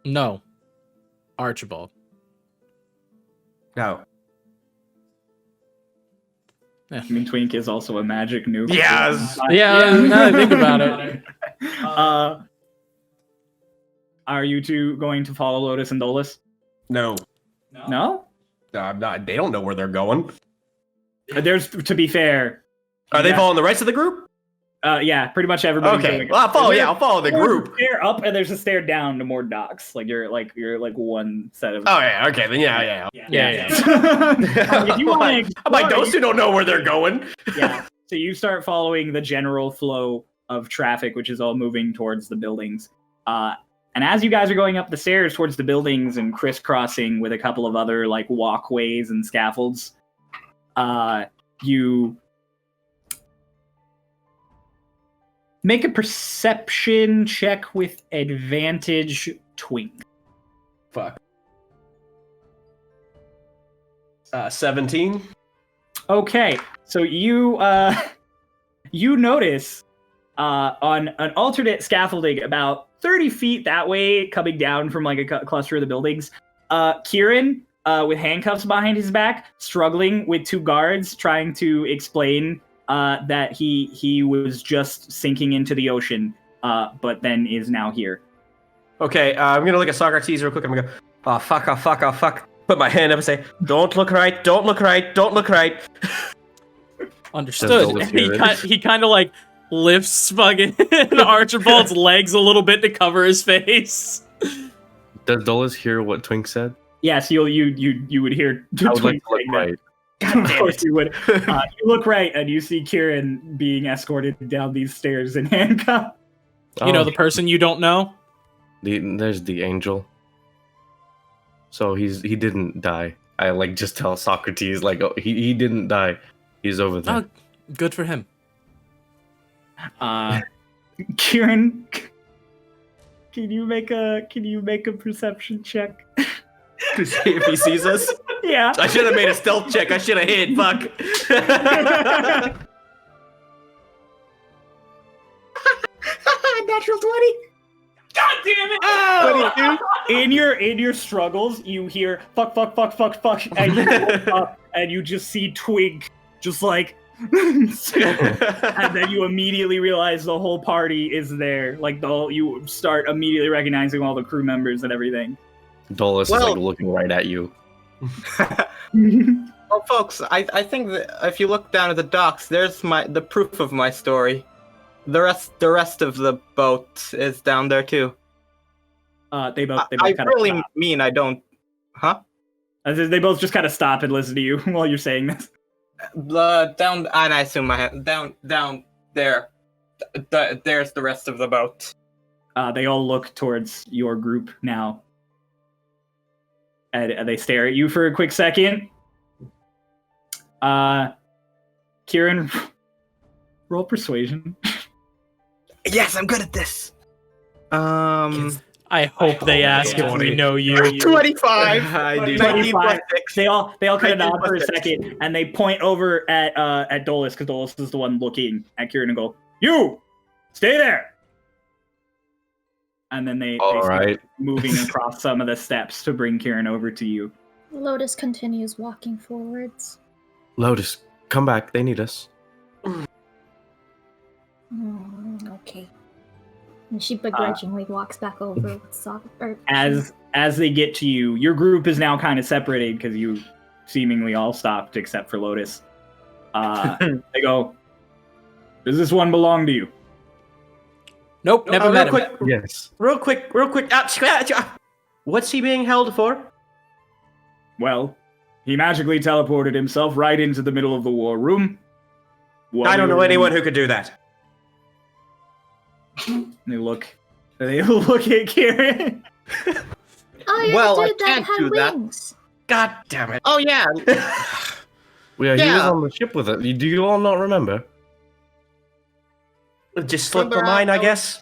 F: No. Archibald.
E: No.
A: I mean, Twink is also a magic nuke.
E: Yes.
F: Yeah, now I think about it.
A: Are you two going to follow Lotus and Dolus?
E: No.
A: No?
E: I'm not. They don't know where they're going.
A: There's, to be fair.
E: Are they following the rest of the group?
A: Yeah, pretty much everybody.
E: Okay. Well, I'll follow. Yeah, I'll follow the group.
A: There's a stair up and there's a stair down to more docks. You're one set of.
E: Oh yeah. Okay. Then yeah.
F: Yeah.
A: If you want to,
E: I'm like those two don't know where they're going.
A: Yeah. So you start following the general flow of traffic, which is all moving towards the buildings. And as you guys are going up the stairs towards the buildings and crisscrossing with a couple of other like walkways and scaffolds, you Make a perception check with advantage, Twink.
E: Fuck. 17.
A: Okay, so you you notice on an alternate scaffolding about 30 feet that way, coming down from like a cluster of the buildings, Kieran with handcuffs behind his back, struggling with two guards, trying to explain that he was just sinking into the ocean, but then is now here.
E: Okay, I'm gonna look at Socrates real quick. I'm gonna go, oh fuck. Put my hand up and say, don't look right, don't look right, don't look right.
F: Understood. He kind of like lifts fucking Archibald's legs a little bit to cover his face.
D: Does Dolus hear what Twink said?
A: Yes, you would hear.
D: I would like to look right.
A: God damn it, you would. You look right, and you see Kieran being escorted down these stairs in handcuffs.
F: You know the person you don't know?
D: There's the angel. So he didn't die. I like just tell Socrates like, oh, he didn't die. He's over there.
F: Oh, good for him.
A: Kieran, can you make a perception check?
E: To see if he sees us.
A: Yeah.
E: I should have made a stealth check. I should have hid. Fuck.
B: Natural 20.
A: God damn it! Oh! In your struggles, you hear fuck, and you look up and you just see Twig, just like, and then you immediately realize the whole party is there. Like you start immediately recognizing all the crew members and everything.
D: Dolus is like looking right at you.
B: Well, folks, I think that if you look down at the docks, there's the proof of my story. The rest of the boat is down there too.
A: They both
B: I
A: kind
B: really
A: of stop.
B: mean I don't. Huh?
A: They both just kind of stop and listen to you while you're saying this.
B: Down, and I assume my hand down there. There's the rest of the boat.
A: They all look towards your group now, and they stare at you for a quick second. Kieran, roll persuasion.
B: Yes, I'm good at this.
F: I hope they ask if we know you.
B: 25.
E: I do.
B: 19 plus 6.
A: They all kind of
B: 19
A: nod for a
B: plus 6.
A: second, and they point over at Dolus, because Dolus is the one looking at Kieran and go, "You, stay there." And then they start moving across some of the steps to bring Kieran over to you.
C: Lotus continues walking forwards.
D: Lotus, come back. They need us.
C: Okay. And she begrudgingly walks back over with
A: As they get to you, your group is now kind of separated because you seemingly all stopped except for Lotus. They go, "Does this one belong to you?"
F: Nope, never met him.
E: Quick,
D: Yes.
E: real quick. What's he being held for?
A: Well, he magically teleported himself right into the middle of the war room.
E: I don't know anyone who could do that.
A: They look at Kieran.
C: Oh, yeah,
B: Well,
C: the
B: I
C: dude that
B: can't
C: had
B: do that.
C: wings.
E: God damn it.
B: Oh yeah.
D: Yeah, he was
B: Yeah.
D: on the ship with it. Do you all not remember?
E: It just slipped my mind, I guess.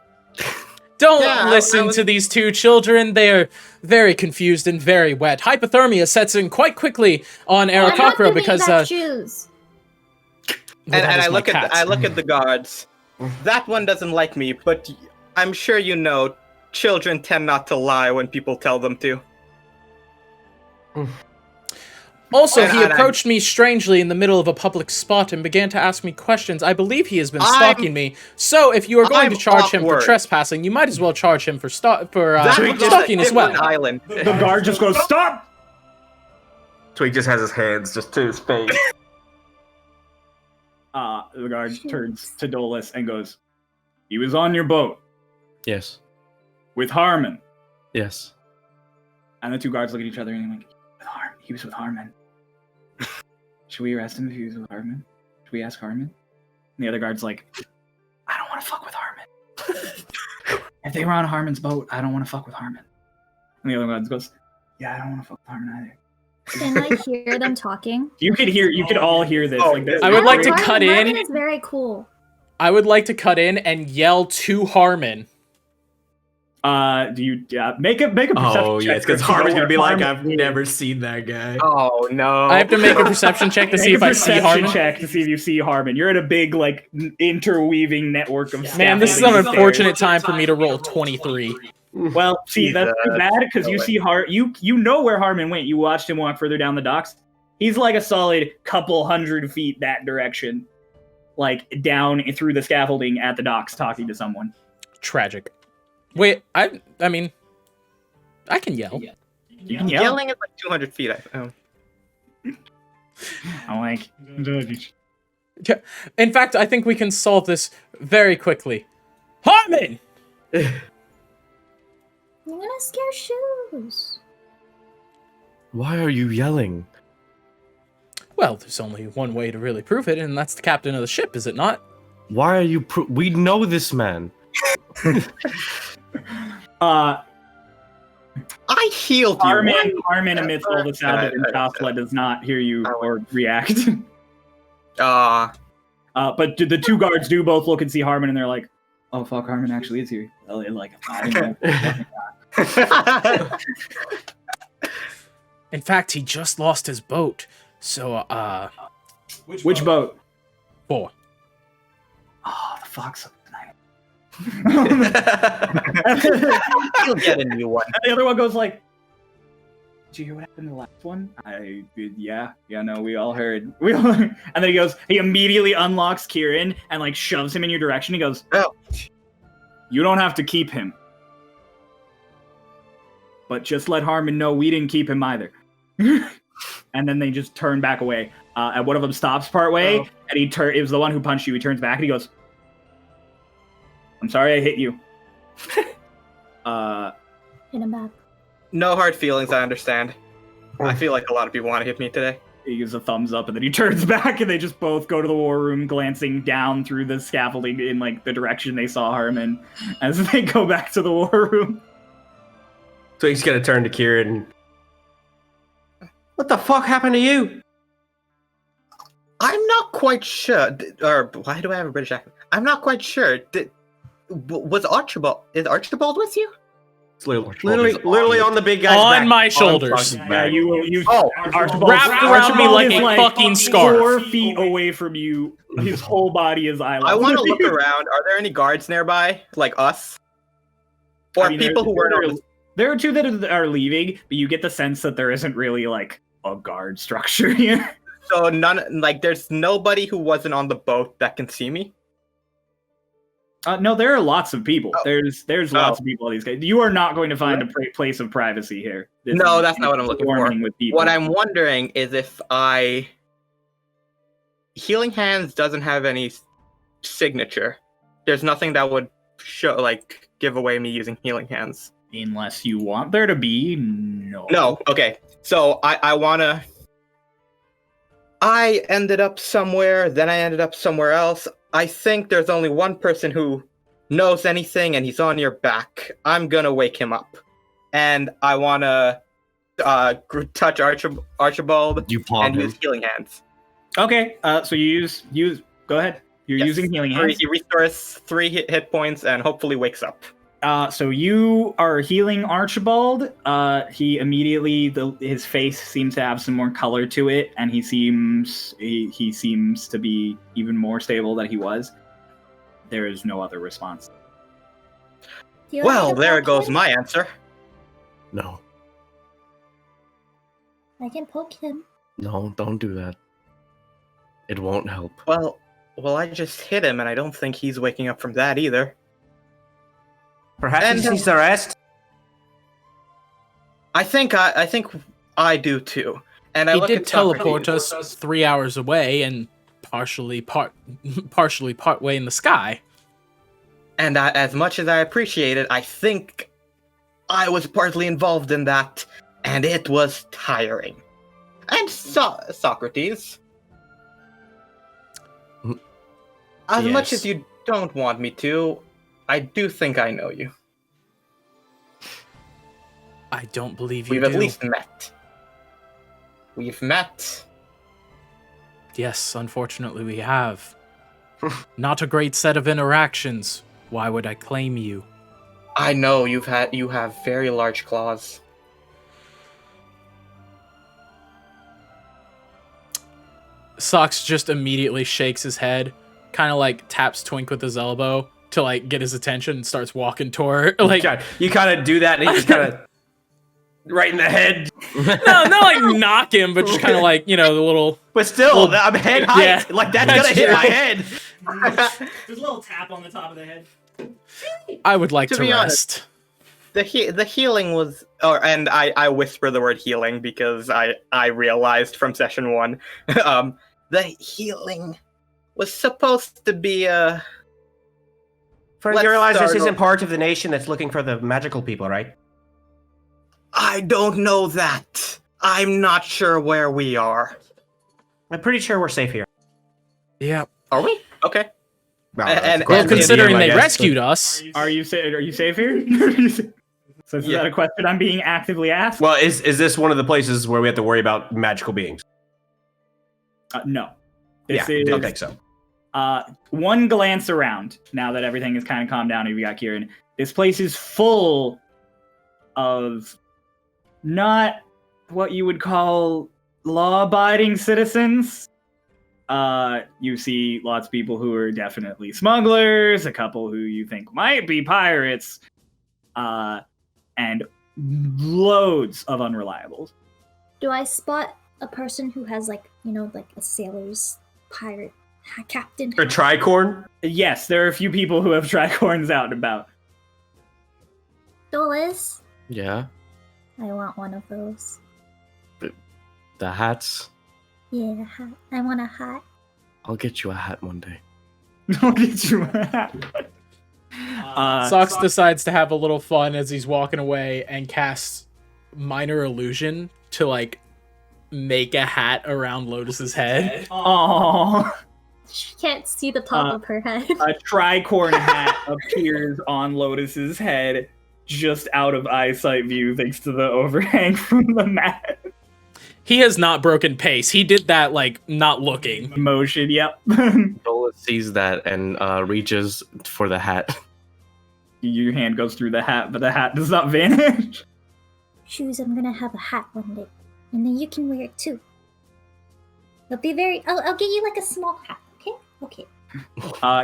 F: Don't
B: Yeah,
F: listen to these two children. They are very confused and very wet. Hypothermia sets in quite quickly on
C: I'm not
F: Aarakocra
C: gonna
F: because
C: eat that shoes.
F: well, that
B: and
F: is
B: I
F: my cat.
B: I look at the guards. That one doesn't like me, but I'm sure you know children tend not to lie when people tell them to.
F: Also,
B: And
F: he
B: I-
F: approached me strangely in the middle of a public spot and began to ask me questions. I believe he has been stalking me. So, if you are going
B: I'm
F: to charge him for
B: awkward.
F: trespassing, you might as well charge him for
B: That was just
F: stalking
B: a
F: as well.
B: different Island.
A: The guard just goes, "Stop!"
E: Twig just has his hands just to his face.
A: The guard turns to Dolus and goes, "He was on your boat
D: Yes.
A: with Harmon."
D: Yes.
A: And the two guards look at each other and they're like, "He was with Harmon. Should we arrest him if he was with Harmon? Should we ask Harmon?" And the other guard's like, "I don't want to fuck with Harmon. If they were on Harmon's boat, I don't want to fuck with Harmon." And the other guard goes, "Yeah, I don't want to fuck with Harmon either."
C: Can I hear them talking?
A: You could all hear this.
B: Oh,
A: like this.
F: I would like to
C: Harmon-
F: cut in.
C: Harmon is very cool.
F: I would like to cut in and yell to Harmon.
A: Do you make a perception
G: Oh,
A: check?
G: yeah, it's because
A: to
G: Harmon's
A: know
G: gonna be
A: where
G: like,
A: Harmon
G: I've
A: is.
G: never seen that guy.
B: Oh no!
F: I have to make a perception check to see if I see
A: Perception
F: Harmon.
A: check to see if you see Harmon. You're in a big like interweaving network of.
F: Man, this is an
A: scaffolding
F: unfortunate time for me to roll 23.
A: Well, see, that's too
B: Jesus.
A: bad because you
B: No
A: see you know where Harmon went. You watched him walk further down the docks. He's like a solid couple hundred feet that direction, like down through the scaffolding at the docks, talking to someone.
F: Tragic. Wait, I mean, I can yell.
A: You can yell.
B: Yelling is like 200 feet.
A: I'm like,
F: In fact, I think we can solve this very quickly. Harmon!
C: I'm gonna scare shoes.
D: Why are you yelling?
F: Well, there's only one way to really prove it, and that's the captain of the ship, is it not?
D: Why are you? We know this man.
B: I healed you.
A: Harmon amidst all the sound of Enshasla does not hear you or react. But the two guards do both look and see Harmon, and they're like, "Oh fuck, Harmon actually is here." Like, I didn't know.
F: In fact, he just lost his boat. So,
A: Which boat?
F: 4.
A: Oh, the Fogslip tonight.
B: You'll get a new one.
A: And the other one goes like, "Did you hear what happened in the last one?" Yeah, no, we all heard. And then he immediately unlocks Kieran and like shoves him in your direction. He goes,
B: Oh.
A: "You don't have to keep him. But just let Harmon know we didn't keep him either." And then they just turn back away. And one of them stops part way, and it was the one who punched you. He turns back and he goes, "I'm sorry I hit you."
C: Hit him back.
B: No hard feelings, I understand. I feel like a lot of people want to hit me today.
A: He gives a thumbs up, and then he turns back, and they just both go to the war room, glancing down through the scaffolding in like the direction they saw Harmon as they go back to the war room.
E: So he's gonna turn to Kieran. What the fuck happened to you?
B: I'm not quite sure. Or why do I have a British accent? I'm not quite sure. Was Archibald? Is Archibald with you?
E: It's literally on the big guy's
F: On
E: back.
F: my shoulders.
A: Yeah, you.
B: Oh,
A: Archibald,
F: Wrapped around me like
A: is
F: a fucking scarf.
A: 4 feet away from you. His whole body is eye
B: I
A: level.
B: want to look around. Are there any guards nearby, like us, or
A: I mean,
B: people who weren't on the...
A: There are two that are leaving, but you get the sense that there isn't really like a guard structure here.
B: So none, like, there's nobody who wasn't on the boat that can see me.
A: No, there are lots of people.
B: Oh.
A: There's lots of people. These guys. You are not going to find a place of privacy here. This
B: No,
A: is
B: that's not what I'm looking for.
A: swarming with people.
B: What I'm wondering is if Healing Hands doesn't have any signature. There's nothing that would show, like, give away me using Healing Hands.
A: Unless you want there to be, no.
B: No, okay. So I ended up somewhere, then I ended up somewhere else. I think there's only one person who knows anything, and he's on your back. I'm gonna wake him up. And I wanna touch Archibald
D: You palm
B: and
D: him.
B: use Healing Hands.
A: Okay, so you use. Go ahead. You're
B: Yes.
A: using healing hands.
B: He restores 3 hit points and hopefully wakes up.
A: So you are healing Archibald. He immediately his face seems to have some more color to it, and he seems to be even more stable than he was. There is no other response.
C: Do you want
B: Well,
C: me to
B: there
C: poke
B: goes
C: him?
B: my answer.
D: No,
C: I can poke him.
D: no, don't do that. It won't help.
B: Well, I just hit him, and I don't think he's waking up from that either.
E: Perhaps
B: And-
E: he sees the rest.
B: I think I do too. And I
F: He
B: look
F: did
B: at
F: teleport
B: Socrates.
F: us 3 hours away and partially part way in the sky.
B: And as much as I appreciate it, I think I was partly involved in that, and it was tiring. And Socrates, as much
F: Yes.
B: as you don't want me to, I do think I know you.
F: I don't believe you
B: We've
F: do.
B: at least met. We've met.
F: Yes, unfortunately we have. Not a great set of interactions. Why would I claim you?
B: I know you have very large claws.
F: Socks just immediately shakes his head, kind of like taps Twink with his elbow to like get his attention and starts walking toward like
E: You kind of do that, and he just kind of right in the head.
F: no, not like knock him, but just kind of like, you know, the little.
E: But still, I'm head height.
F: Yeah,
E: Like that's
F: that's
E: gonna hit
F: true.
E: my head.
A: There's a little tap on the top of the head.
F: I would like
B: To
F: to
B: be
F: rest.
B: honest, the healing was, and I whisper the word healing because I realized from session 1, the healing was supposed to be
E: For
B: Let's
E: you realize this
B: start
E: isn't
B: off-
E: part of the nation that's looking for the magical people, right?
B: I don't know that. I'm not sure where we are.
E: I'm pretty sure we're safe here.
F: Yeah.
B: Are we? Okay.
E: Well,
B: And-
E: that's a
B: and-
E: question for the
F: Considering
E: DM, I
F: they
E: guess,
F: rescued us.
A: Are you safe here? So is
B: Yeah.
A: that a question I'm being actively asked?
E: Well, is this one of the places where we have to worry about magical beings?
A: No. This
E: Yeah,
A: is,
E: don't think so.
A: one glance around, now that everything is kind of calmed down and we got Kieran, this place is full of not what you would call law-abiding citizens. You see lots of people who are definitely smugglers, a couple who you think might be pirates, and loads of unreliables.
C: Do I spot a person who has like, you know, like a sailor's pirate captain?
E: Or tricorn?
A: Yes, there are a few people who have tricorns out and about.
C: Dolis,
D: Yeah,
C: I want one of those.
D: the hats.
C: Yeah, a hat. I want a hat.
D: I'll get you a hat one day.
A: I'll get you a hat.
F: Socks decides to have a little fun as he's walking away and casts minor illusion to like make a hat around Lotus's head.
A: Aww.
C: She can't see the top of her head.
A: A tricorn hat appears on Lotus's head, just out of eyesight view, thanks to the overhang from the mat.
F: He has not broken pace. He did that like not looking.
A: Motion, yep.
D: Dola sees that and reaches for the hat.
A: Your hand goes through the hat, but the hat does not vanish.
C: Shoes, I'm gonna have a hat one day. And then you can wear it too. It'll be very... I'll get you like a small hat, okay? Okay.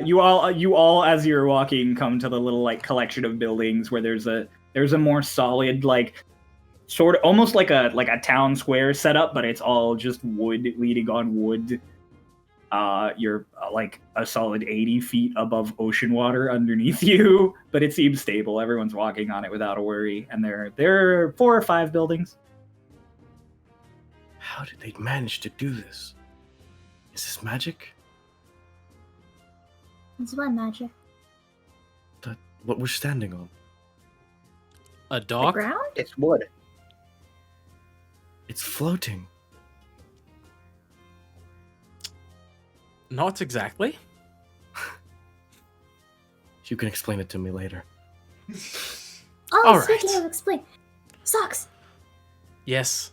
A: You all, as you're walking, come to the little like collection of buildings where there's a more solid, like, sort of almost like a town square setup, but it's all just wood leading on wood. You're like a solid 80 feet above ocean water underneath you, but it seems stable. Everyone's walking on it without a worry, and there are 4 or 5 buildings.
D: How did they manage to do this? Is this magic?
C: It's what magic?
D: What we're standing on?
F: A
C: The
F: dock?
C: ground?
B: It's wood.
D: It's floating.
F: Not exactly.
D: You can explain it to me later.
C: Oh,
F: All
C: speaking
F: right.
C: of explain. Socks,
F: Yes.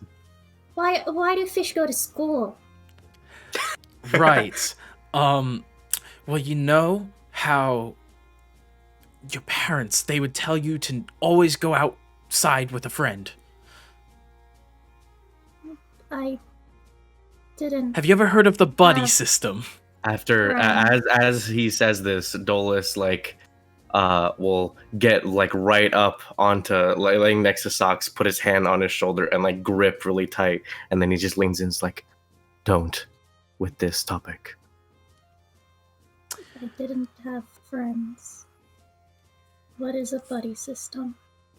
C: why do fish go to school?
F: Right. Well, you know how your parents, they would tell you to always go outside with a friend.
C: I didn't...
F: Have you ever heard of the buddy
C: Yeah.
F: system?
D: After
C: Right.
D: as he says this, Dolus will get like right up onto laying next to Socks, put his hand on his shoulder and like grip really tight, and then he just leans in, and is like, "Don't with this topic."
C: I didn't have friends. What is a buddy system?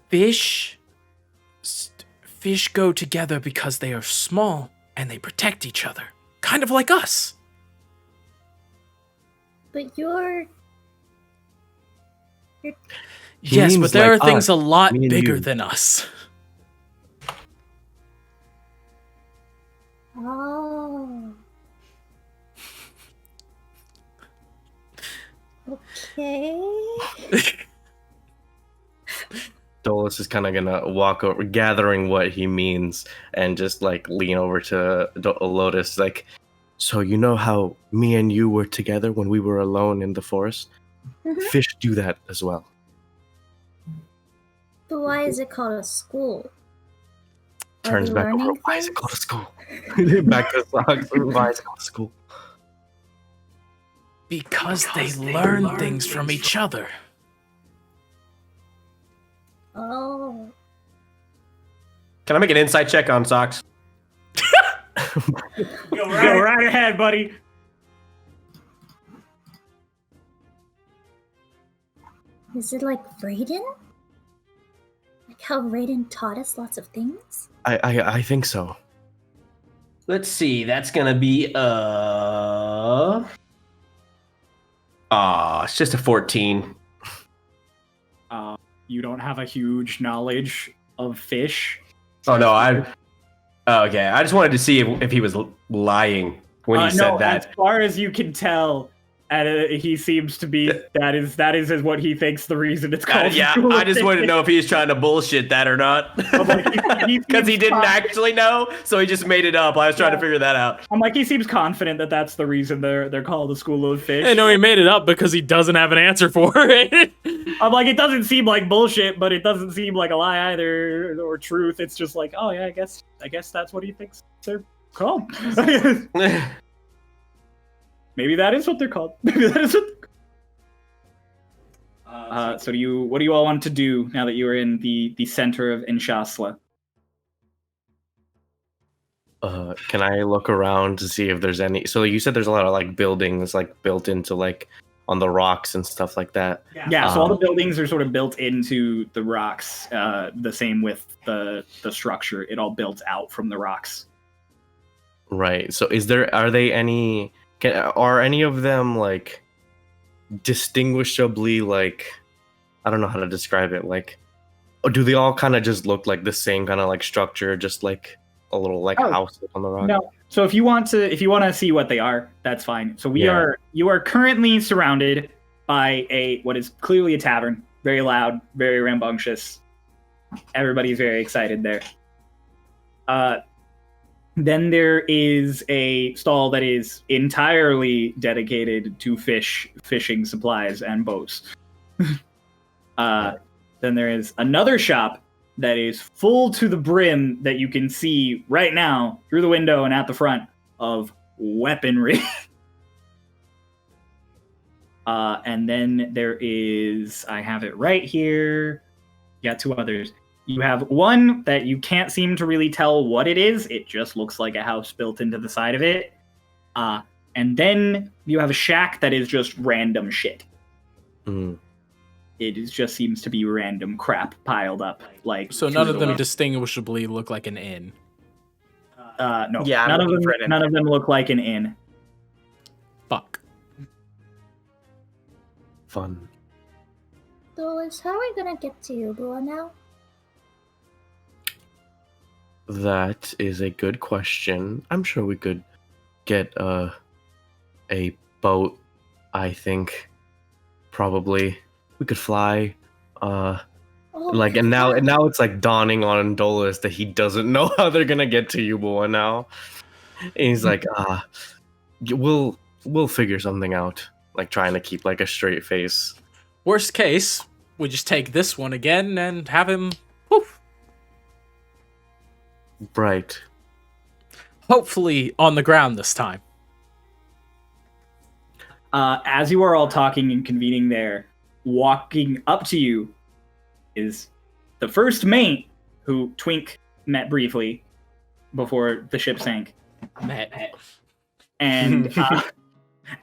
F: Fish go together because they are small and they protect each other, kind of like us.
C: But you're...
D: He
F: Yes,
D: means
F: but there
D: like
F: are things
D: us,
F: a lot
D: me and
F: bigger
D: you.
F: than us.
C: Oh. Okay.
D: Dolus is kind of gonna walk over, gathering what he means, and just like lean over to Lotus, like, So you know how me and you were together when we were alone in the forest?
C: Mhm.
D: Fish do that as well.
C: But why is it called a school? Are
D: Turns
C: they
D: back over.
C: learning
D: Why is it
C: things?
D: called a school? Back to Socks. Why is it called a school?
F: Because they learn things from each other.
C: Oh.
E: Can I make an insight check on Socks?
A: Go right ahead, buddy.
C: Is it like Raiden? Like how Raiden taught us lots of things?
D: I think so.
E: Let's see. That's gonna be it's just a 14.
A: You don't have a huge knowledge of fish.
E: Oh no, okay. I just wanted to see if he was lying when he said that.
A: As far as you can tell, he seems to be that is what he thinks the reason it's called.
E: Yeah, I just wanted to know if he was trying to bullshit that or not. Because he didn't actually know, so he just made it up. I was trying to figure that out.
A: I'm like, he seems confident that that's the reason they're called a school of fish.
F: I know he made it up because he doesn't have an answer for it.
A: I'm like, it doesn't seem like bullshit, but it doesn't seem like a lie either, or truth. It's just like, oh yeah, I guess that's what he thinks they're called. Maybe that is what they're called. Maybe that is what. So what do you all want to do now that you are in the center of Enshasla?
D: Can I look around to see if there's any? So you said there's a lot of like buildings like built into like on the rocks and stuff like that.
A: Yeah. So all the buildings are sort of built into the rocks. The same with the structure. It all built out from the rocks.
D: Right. So are any of them like distinguishably like, I don't know how to describe it, like, or do they all kind of just look like the same kind of like structure, just like a little like house on the rock?
A: No. So if you want to see what they are, that's fine. So you are currently surrounded by what is clearly a tavern, very loud, very rambunctious. Everybody's very excited there. Then there is a stall that is entirely dedicated to fishing supplies and boats. Then there is another shop that is full to the brim that you can see right now through the window and at the front of weaponry. And then there is, I have it right here. You got two others. You have one that you can't seem to really tell what it is. It just looks like a house built into the side of it. And then you have a shack that is just random shit.
D: Mm.
A: Just seems to be random crap piled up. Like
F: So none of them distinguishably look like an inn.
A: No.
B: Yeah,
A: none of them look like an inn.
F: Fuck.
D: Fun.
C: Dolus, how are we gonna get to Ubua now?
D: That is a good question. I'm sure we could get a boat. I think probably we could fly. Like and now it's like dawning on Dolus that he doesn't know how they're gonna get to Ubua now. And he's like, we'll figure something out. Like trying to keep like a straight face.
F: Worst case, we just take this one again and have him. Poof.
D: Right.
F: Hopefully on the ground this time.
A: As you are all talking and convening there, walking up to you is the first mate who Twink met briefly before the ship sank. And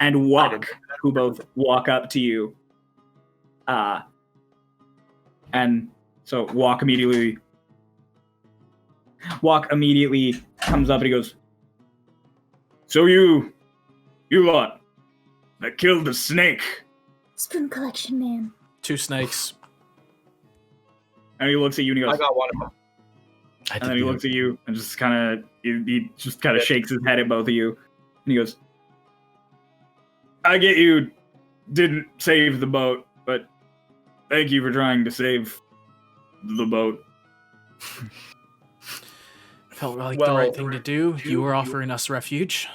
A: and Walk, who both walk up to you. And so Walk immediately comes up and he goes, "So you lot that killed the snake."
C: Spoon collection man.
F: 2 snakes.
A: And he looks at you and he goes,
B: I got one of them.
A: and then he looks at you and just kind of shakes his head at both of you. And he goes, "I get you didn't save the boat, but thank you for trying to save the boat."
F: Felt like the right thing to do. You were offering us refuge.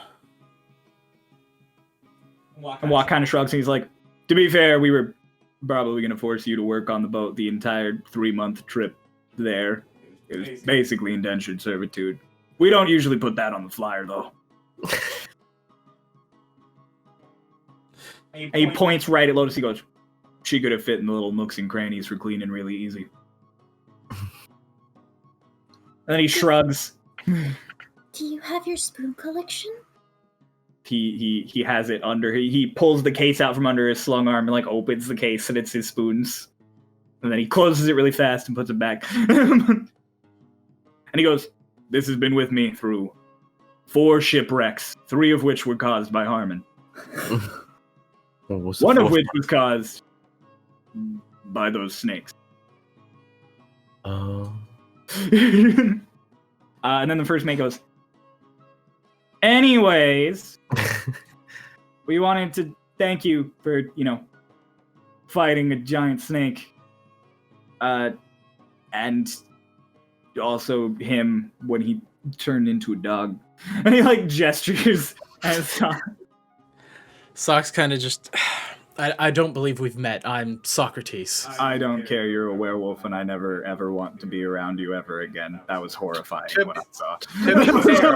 A: And Walk kind of shrugs and he's like, to be fair, we were probably going to force you to work on the boat the entire 3-month trip there. It was basically indentured servitude. We don't usually put that on the flyer, though. And he points right at Lotus. He goes, she could have fit in the little nooks and crannies for cleaning really easy. And then he shrugs.
C: Do you have your spoon collection?
A: He has it under. He pulls the case out from under his slung arm and like opens the case, and it's his spoons. And then he closes it really fast and puts it back. And he goes, "This has been with me through 4 shipwrecks, 3 of which were caused by Harmon. One of which was caused by those snakes." And then the first mate goes, "Anyways, we wanted to thank you for, fighting a giant snake. And also him when he turned into a dog." And he, like, gestures at Sock.
F: Sock's kind of just... I don't believe we've met. I'm Socrates.
A: I don't care, you're a werewolf, and I never, ever want to be around you ever again. That was horrifying what I saw.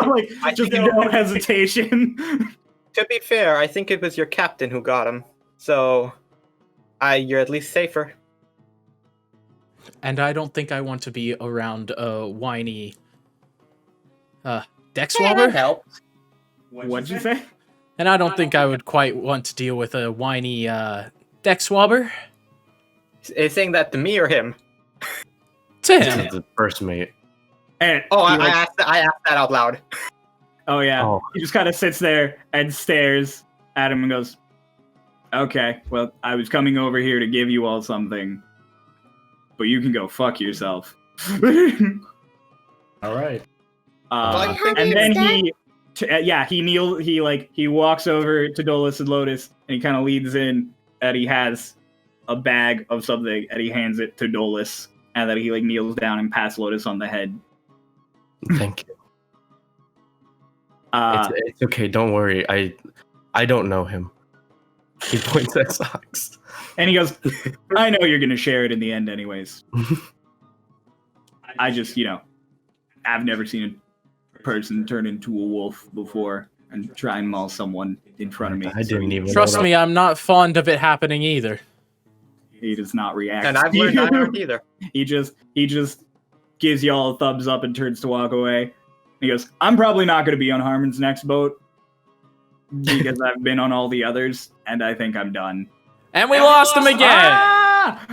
A: Like, just no hesitation.
B: To be fair, I think it was your captain who got him. So, you're at least safer.
F: And I don't think I want to be around a whiny... deck swabber?
B: Helped.
A: What'd you say?
F: And I don't think I would quite want to deal with a whiny deck swabber.
B: Is saying that to me or him?
F: To
D: To
F: him.
D: the first mate.
A: And
B: I asked that out loud.
A: Oh, yeah.
D: Oh.
A: He just kind of sits there and stares at him and goes, "Okay, well, I was coming over here to give you all something, but you can go fuck yourself."
D: All right.
A: And then he walks over to Dolus and Lotus, and he kind of leads in, and he has a bag of something, and he hands it to Dolus, and then he like kneels down and pats Lotus on the head.
D: Thank you. It's okay. Don't worry. I don't know him. He points at Socks.
A: And he goes, "I know you're gonna share it in the end, anyways. I just, I've never seen a person turn into a wolf before and try and maul someone in front of me."
D: I didn't even
F: Trust me, I'm not fond of it happening either.
A: He does not react.
B: And I've learned I aren't either.
A: He just gives y'all a thumbs up and turns to walk away. He goes, "I'm probably not going to be on Harmon's next boat because I've been on all the others, and I think I'm done."
F: And we lost him again!
A: Ah!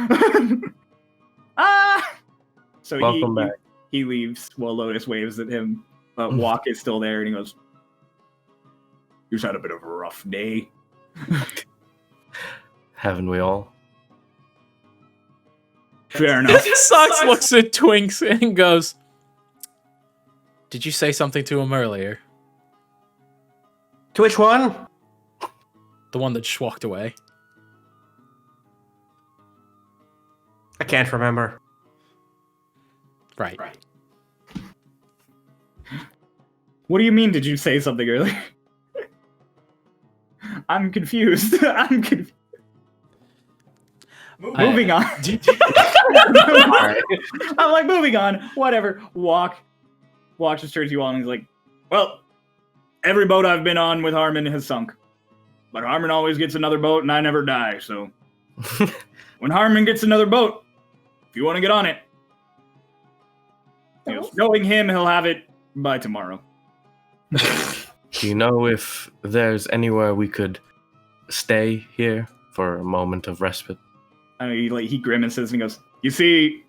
A: Ah! So
D: Welcome back.
A: He leaves while Lotus waves at him, but Walk is still there, and he goes, "You've had a bit of a rough day."
D: Haven't we all?
A: Fair enough.
F: Socks looks at Twinks and goes, "Did you say something to him earlier?"
E: To which one?
F: The one that just walked away.
E: I can't remember.
F: Right.
A: What do you mean, did you say something earlier? I'm confused. Moving on. I'm like, moving on. Whatever. Walk just turns you on and he's like, "Well, every boat I've been on with Harmon has sunk. But Harmon always gets another boat and I never die, so when Harmon gets another boat, if you want to get on it," he goes, "knowing him, he'll have it by tomorrow."
D: Do you know if there's anywhere we could stay here for a moment of respite?
A: I mean, he grimaces and he goes, "You see,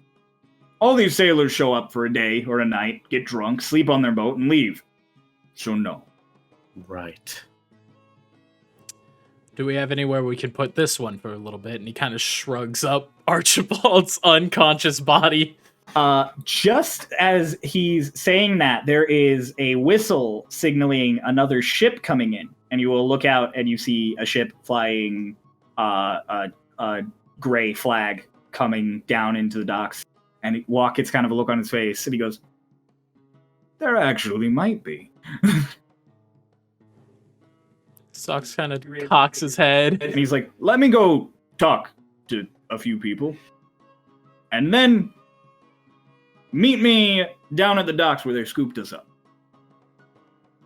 A: all these sailors show up for a day or a night, get drunk, sleep on their boat, and leave. So no."
D: Right.
F: Do we have anywhere we can put this one for a little bit? And he kind of shrugs up Archibald's unconscious body.
A: Just as he's saying that, there is a whistle signaling another ship coming in, and you will look out and you see a ship flying a gray flag coming down into the docks. And Walk gets kind of a look on his face, and he goes, "There actually might be."
F: Socks kind of cocks his head.
A: And he's like, let me go talk to a few people. And then meet me down at the docks where they scooped us up.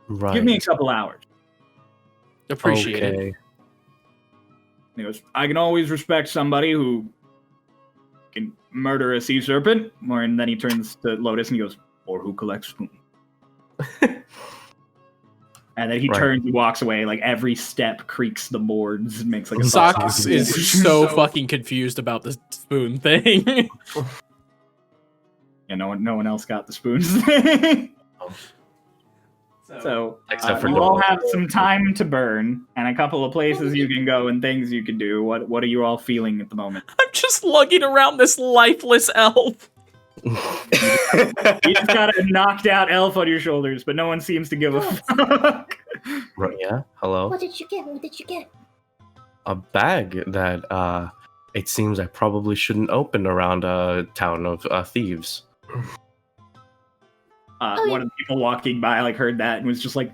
D: Right.
A: Give me a couple hours.
F: Appreciate it.
D: Okay.
A: He goes, I can always respect somebody who can murder a sea serpent. And then he turns to Lotus and he goes, or who collects spoons. And then he turns and walks away. Like every step creaks the boards and makes like a
F: Socks is so fucking confused about the spoon thing.
A: Yeah, no one else got the spoons. So
D: Except for
A: you all
D: Dole.
A: have some time to burn and a couple of places you can go and things you can do. What are you all feeling at the moment?
F: I'm just lugging around this lifeless elf.
A: You just got a knocked out elf on your shoulders, but no one seems to give a fuck.
D: Right, yeah. Hello.
C: What did you get? What did you get?
D: A bag that it seems I probably shouldn't open around a town of thieves.
A: One of the people walking by heard that and was just like,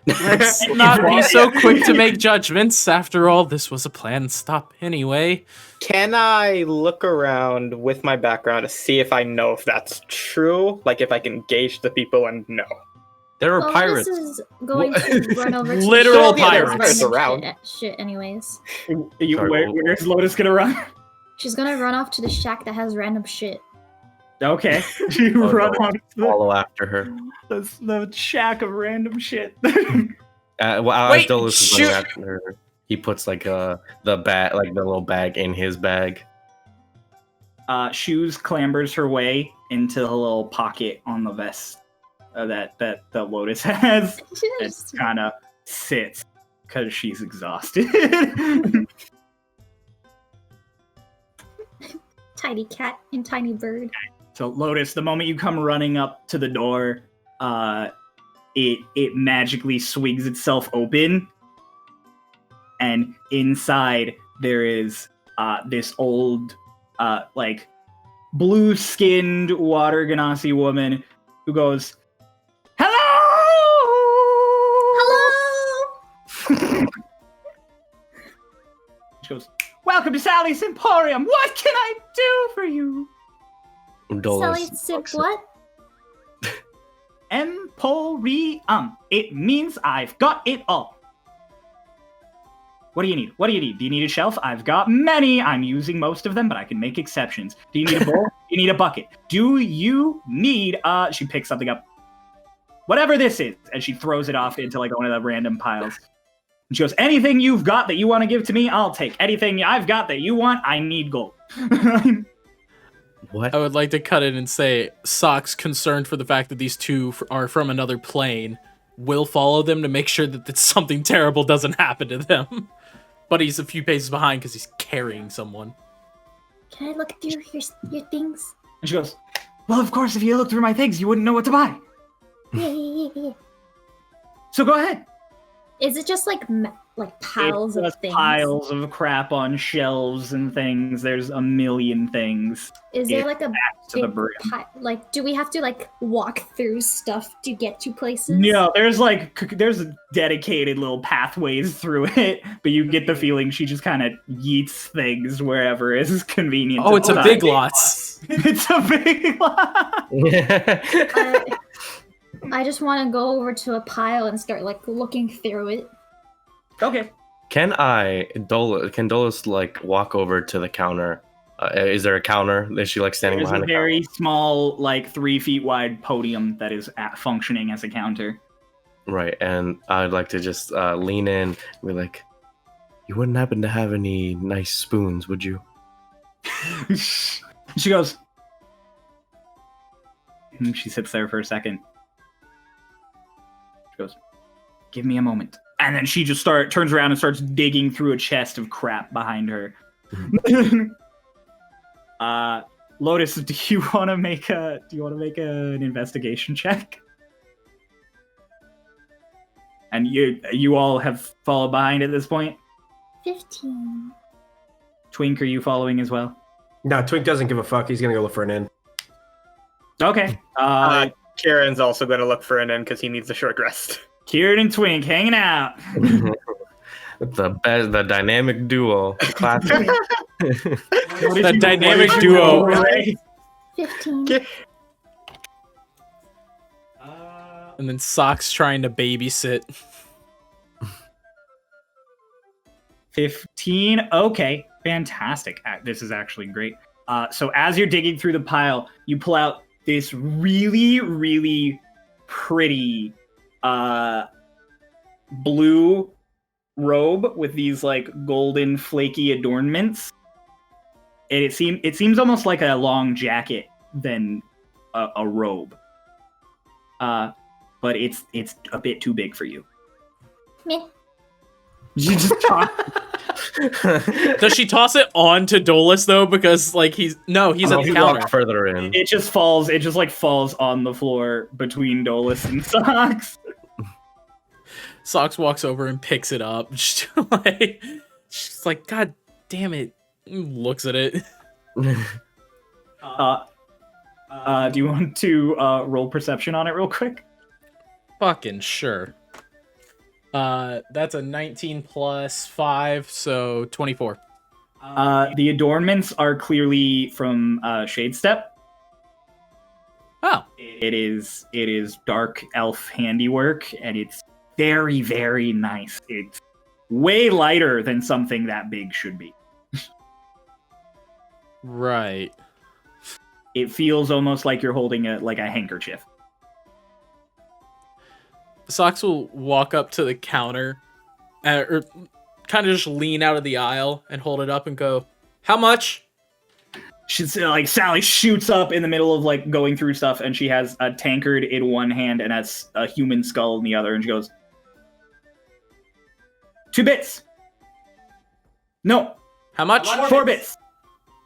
F: Let's not be so quick to make judgments. After all, this was a planned stop anyway.
B: Can I look around with my background to see if I know if that's true? Like if I can gauge the people and know.
D: There are
C: Well,
D: pirates.
C: This is going to run over to
F: Literal
C: the
F: pirates.
B: around.
C: Shit, anyways.
A: Where's Lotus gonna run?
C: She's gonna run off to the shack that has random shit.
A: Okay. You
D: Oh,
A: run
D: no.
A: on to
D: Follow after her.
A: the shack of random shit.
D: As
F: Wait,
D: Dolus is running
F: shoot.
D: after her, he puts the bag, the little bag in his bag.
A: Shoes clambers her way into the little pocket on the vest that Lotus has. And kind of sits because she's exhausted.
C: Tiny cat and tiny bird.
A: So Lotus, the moment you come running up to the door, it magically swings itself open, and inside there is this old, blue-skinned water ganassi woman who goes, "Hello!"
C: Hello!
A: She goes, "Welcome to Sally's Emporium. What can I do for you?"
C: Sally Sip what?
A: Emporium. It means I've got it all. What do you need? What do you need? Do you need a shelf? I've got many. I'm using most of them, but I can make exceptions. Do you need a bowl? Do you need a bucket? Do you need she picks something up. Whatever this is, and she throws it off into one of the random piles. And she goes, anything you've got that you want to give to me, I'll take. Anything I've got that you want, I need gold.
D: What?
F: I would like to cut in and say, Socks, concerned for the fact that these two are from another plane, will follow them to make sure that something terrible doesn't happen to them. But he's a few paces behind because he's carrying someone.
C: Can I look through your things?
A: And she goes, well, of course, if you looked through my things, you wouldn't know what to buy.
C: Yeah.
A: So go ahead.
C: Is it just piles
A: It's
C: of
A: just
C: things?
A: piles of crap on shelves and things. There's a million things.
C: Is there
A: It's
C: a
A: to the
C: big
A: brim.
C: do we have to walk through stuff to get to places?
A: No, there's dedicated little pathways through it, but you get the feeling she just kind of yeets things wherever is convenient.
F: Oh,
A: to
F: it's a
A: find.
F: big lots.
A: It's a big lot.
C: I just want to go over to a pile and start looking through it.
A: Okay.
D: Can Dolus walk over to the counter? Is there a counter? Is she standing
A: There's
D: behind
A: a
D: the counter?
A: very small, 3 feet wide podium that is functioning as a counter.
D: Right, and I'd like to just lean in and be like, you wouldn't happen to have any nice spoons, would you?
A: She goes. She sits there for a second. She goes, give me a moment. And then she just turns around and starts digging through a chest of crap behind her. Lotus, do you want to make an investigation check? And you all have followed behind at this point?
C: 15.
A: Twink, are you following as well?
E: No, Twink doesn't give a fuck. He's gonna go look for an inn.
A: Okay.
B: Karen's also going to look for an inn because he needs a short rest.
A: Kieran and Twink hanging out.
D: The dynamic duo. Classic.
F: The dynamic duo.
C: 15.
F: And then Socks trying to babysit.
A: 15. Okay, fantastic. This is actually great. So as you're digging through the pile, you pull out this really, really pretty blue robe with these like golden flaky adornments. And it seems almost like a long jacket than a robe. But it's a bit too big for you.
C: Meh.
A: You just
F: Does she toss it on to Dolus though? Because like he's at the counter.
D: Further in.
A: It just falls on the floor between Dolus and Socks.
F: Socks walks over and picks it up. She's like, God damn it. Looks at it.
A: Do you want to roll perception on it real quick?
F: Fucking sure. That's a 19 plus 5, so 24.
A: The adornments are clearly from Shade Step.
F: Oh.
A: It is dark elf handiwork, and it's very, very nice. It's way lighter than something that big should be.
F: Right.
A: It feels almost like you're holding a handkerchief.
F: Socks will walk up to the counter, or kind of just lean out of the aisle and hold it up and go, "How much?"
A: She's like, Sally shoots up in the middle of like going through stuff, and she has a tankard in one hand and has a human skull in the other, and she goes, 2 bits. No.
F: How much?
A: 4 bits.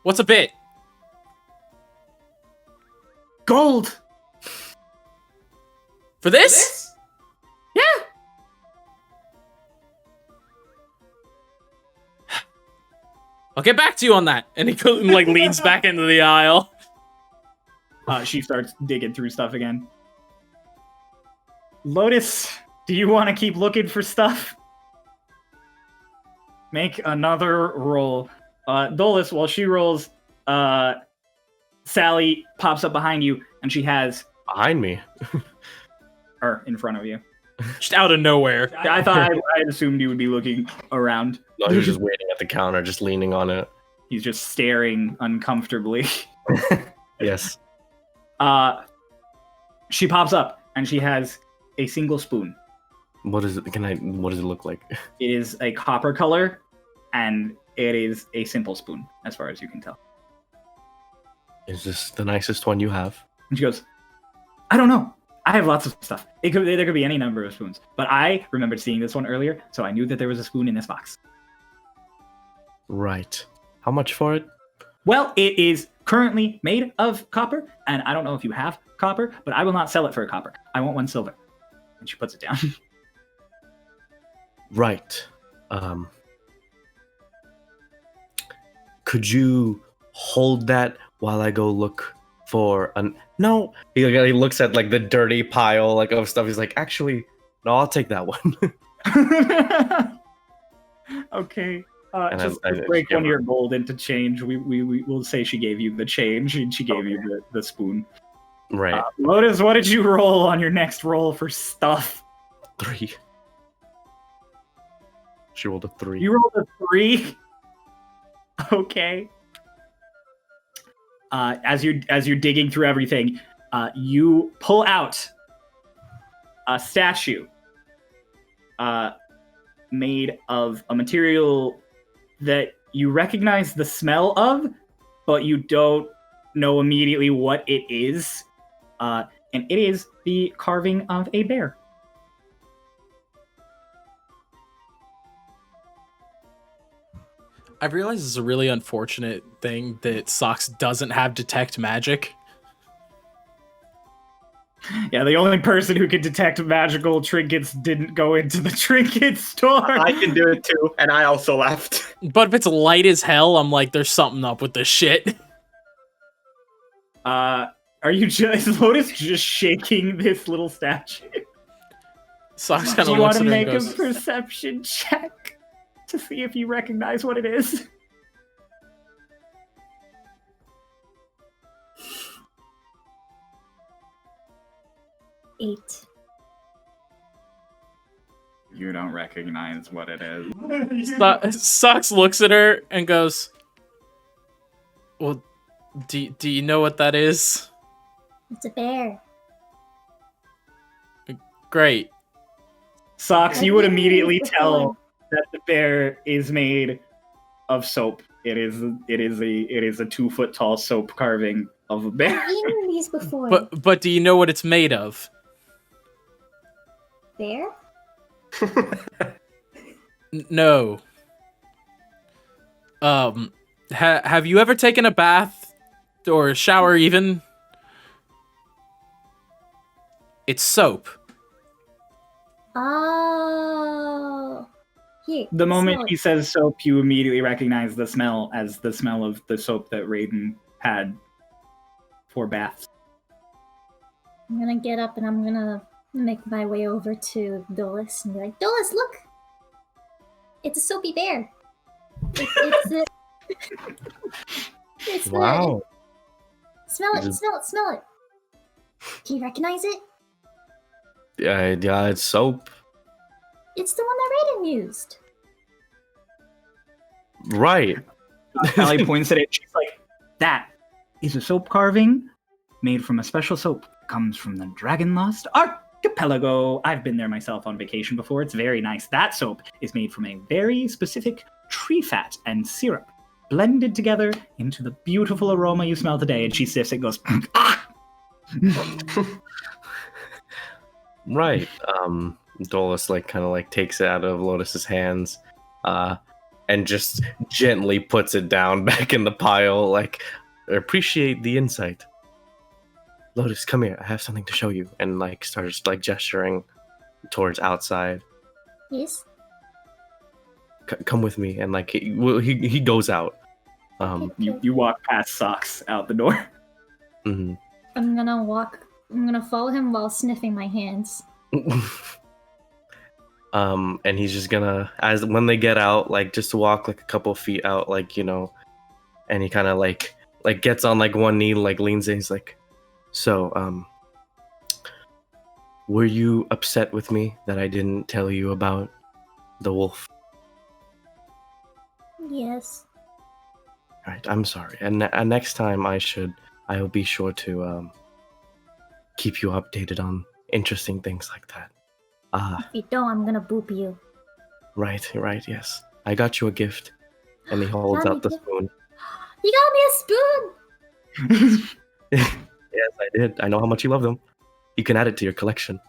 F: What's a bit?
A: Gold.
F: For this?
A: Yeah.
F: I'll get back to you on that. And he like leans back into the aisle.
A: She starts digging through stuff again. Lotus, do you want to keep looking for stuff? Make another roll. Dolus, while she rolls, Sally pops up behind you, and she has...
D: Behind me?
A: Or in front of you.
F: Just out of nowhere.
A: I thought I assumed you would be looking around.
D: No, he was just waiting at the counter, just leaning on it.
A: He's just staring uncomfortably.
D: Yes.
A: She pops up, and she has a single spoon.
D: What is it? What does it look like?
A: It is a copper color, and it is a simple spoon, as far as you can tell.
D: Is this the nicest one you have?
A: And she goes, I don't know. I have lots of stuff. There could be any number of spoons. But I remembered seeing this one earlier, so I knew that there was a spoon in this box.
D: Right. How much for it?
A: Well, it is currently made of copper, and I don't know if you have copper, but I will not sell it for a copper. I want 1 silver. And she puts it down.
D: Right. Could you hold that while I go look for an... No. He looks at like the dirty pile like of stuff. He's like, actually, no, I'll take that one.
A: Okay.
D: And
A: Just
D: I
A: break
D: give
A: one of
D: her-
A: your gold into change. We will say she gave you the change, and she gave you the spoon.
D: Right.
A: Lotus, what did you roll on your next roll for stuff?
D: 3. She rolled a 3.
A: You rolled a 3? Okay. As you're digging through everything, you pull out a statue made of a material that you recognize the smell of, but you don't know immediately what it is. And it is the carving of a bear.
F: I've realized it's a really unfortunate thing that Socks doesn't have detect magic.
A: Yeah, the only person who could detect magical trinkets didn't go into the trinket store.
B: I can do it too, and I also left.
F: But if it's light as hell, I'm like, there's something up with this shit.
A: Are you just Lotus just shaking this little statue?
F: Socks
A: Do
F: kind of
A: you want
F: looks
A: to
F: at her and
A: make a
F: goes,
A: perception check to see if you recognize what it is?
C: Eight.
A: You don't recognize what it is.
F: Socks looks at her and goes, well, do you know what that is?
C: It's a bear.
F: Great.
A: Socks,
C: I've
A: you would
C: eaten
A: immediately
C: these
A: tell
C: before.
A: that the bear is made of soap. It is a 2-foot tall soap carving of a bear.
C: I've eaten these before.
F: But do you know what it's made of?
C: Bear?
F: No. Have you ever taken a bath or a shower even? It's soap.
C: Oh. Here.
A: The moment
C: smell
A: he
C: it.
A: says soap, you immediately recognize the smell as the smell of the soap that Raiden had for baths.
C: I'm gonna get up and I'm gonna make my way over to Dolus and be like, Dolus, look! It's a soapy bear. It's a... it's
D: Wow.
C: Smell it, smell it, smell it. Can you recognize it?
D: Yeah, it's soap.
C: It's the one that Raiden used.
D: Right.
A: Allie points at it. She's like, that is a soap carving made from a special soap that comes from the Dragon Lost Archipelago. I've been there myself on vacation before. It's very nice. That soap is made from a very specific tree fat and syrup blended together into the beautiful aroma you smell today. And she sniffs it and goes, ah!
D: Right. Dolus kind of takes it out of Lotus's hands, and just gently puts it down back in the pile. Appreciate the insight. Lotus, come here. I have something to show you. And starts gesturing towards outside.
C: Yes?
D: Come with me. And he goes out.
A: You walk past Socks out the door.
D: Mhm.
C: I'm gonna follow him while sniffing my hands.
D: And he's just gonna, when they get out, just to walk a couple feet out, and he kind of gets on one knee, leans in. He's like, so, were you upset with me that I didn't tell you about the wolf?
C: Yes.
D: Right, I'm sorry. And next time I'll be sure to keep you updated on interesting things like that.
C: If you don't, I'm gonna boop you.
D: Right, yes. I got you a gift. And he holds out the spoon.
C: You got me a spoon!
D: Yes, I did. I know how much you love them. You can add it to your collection.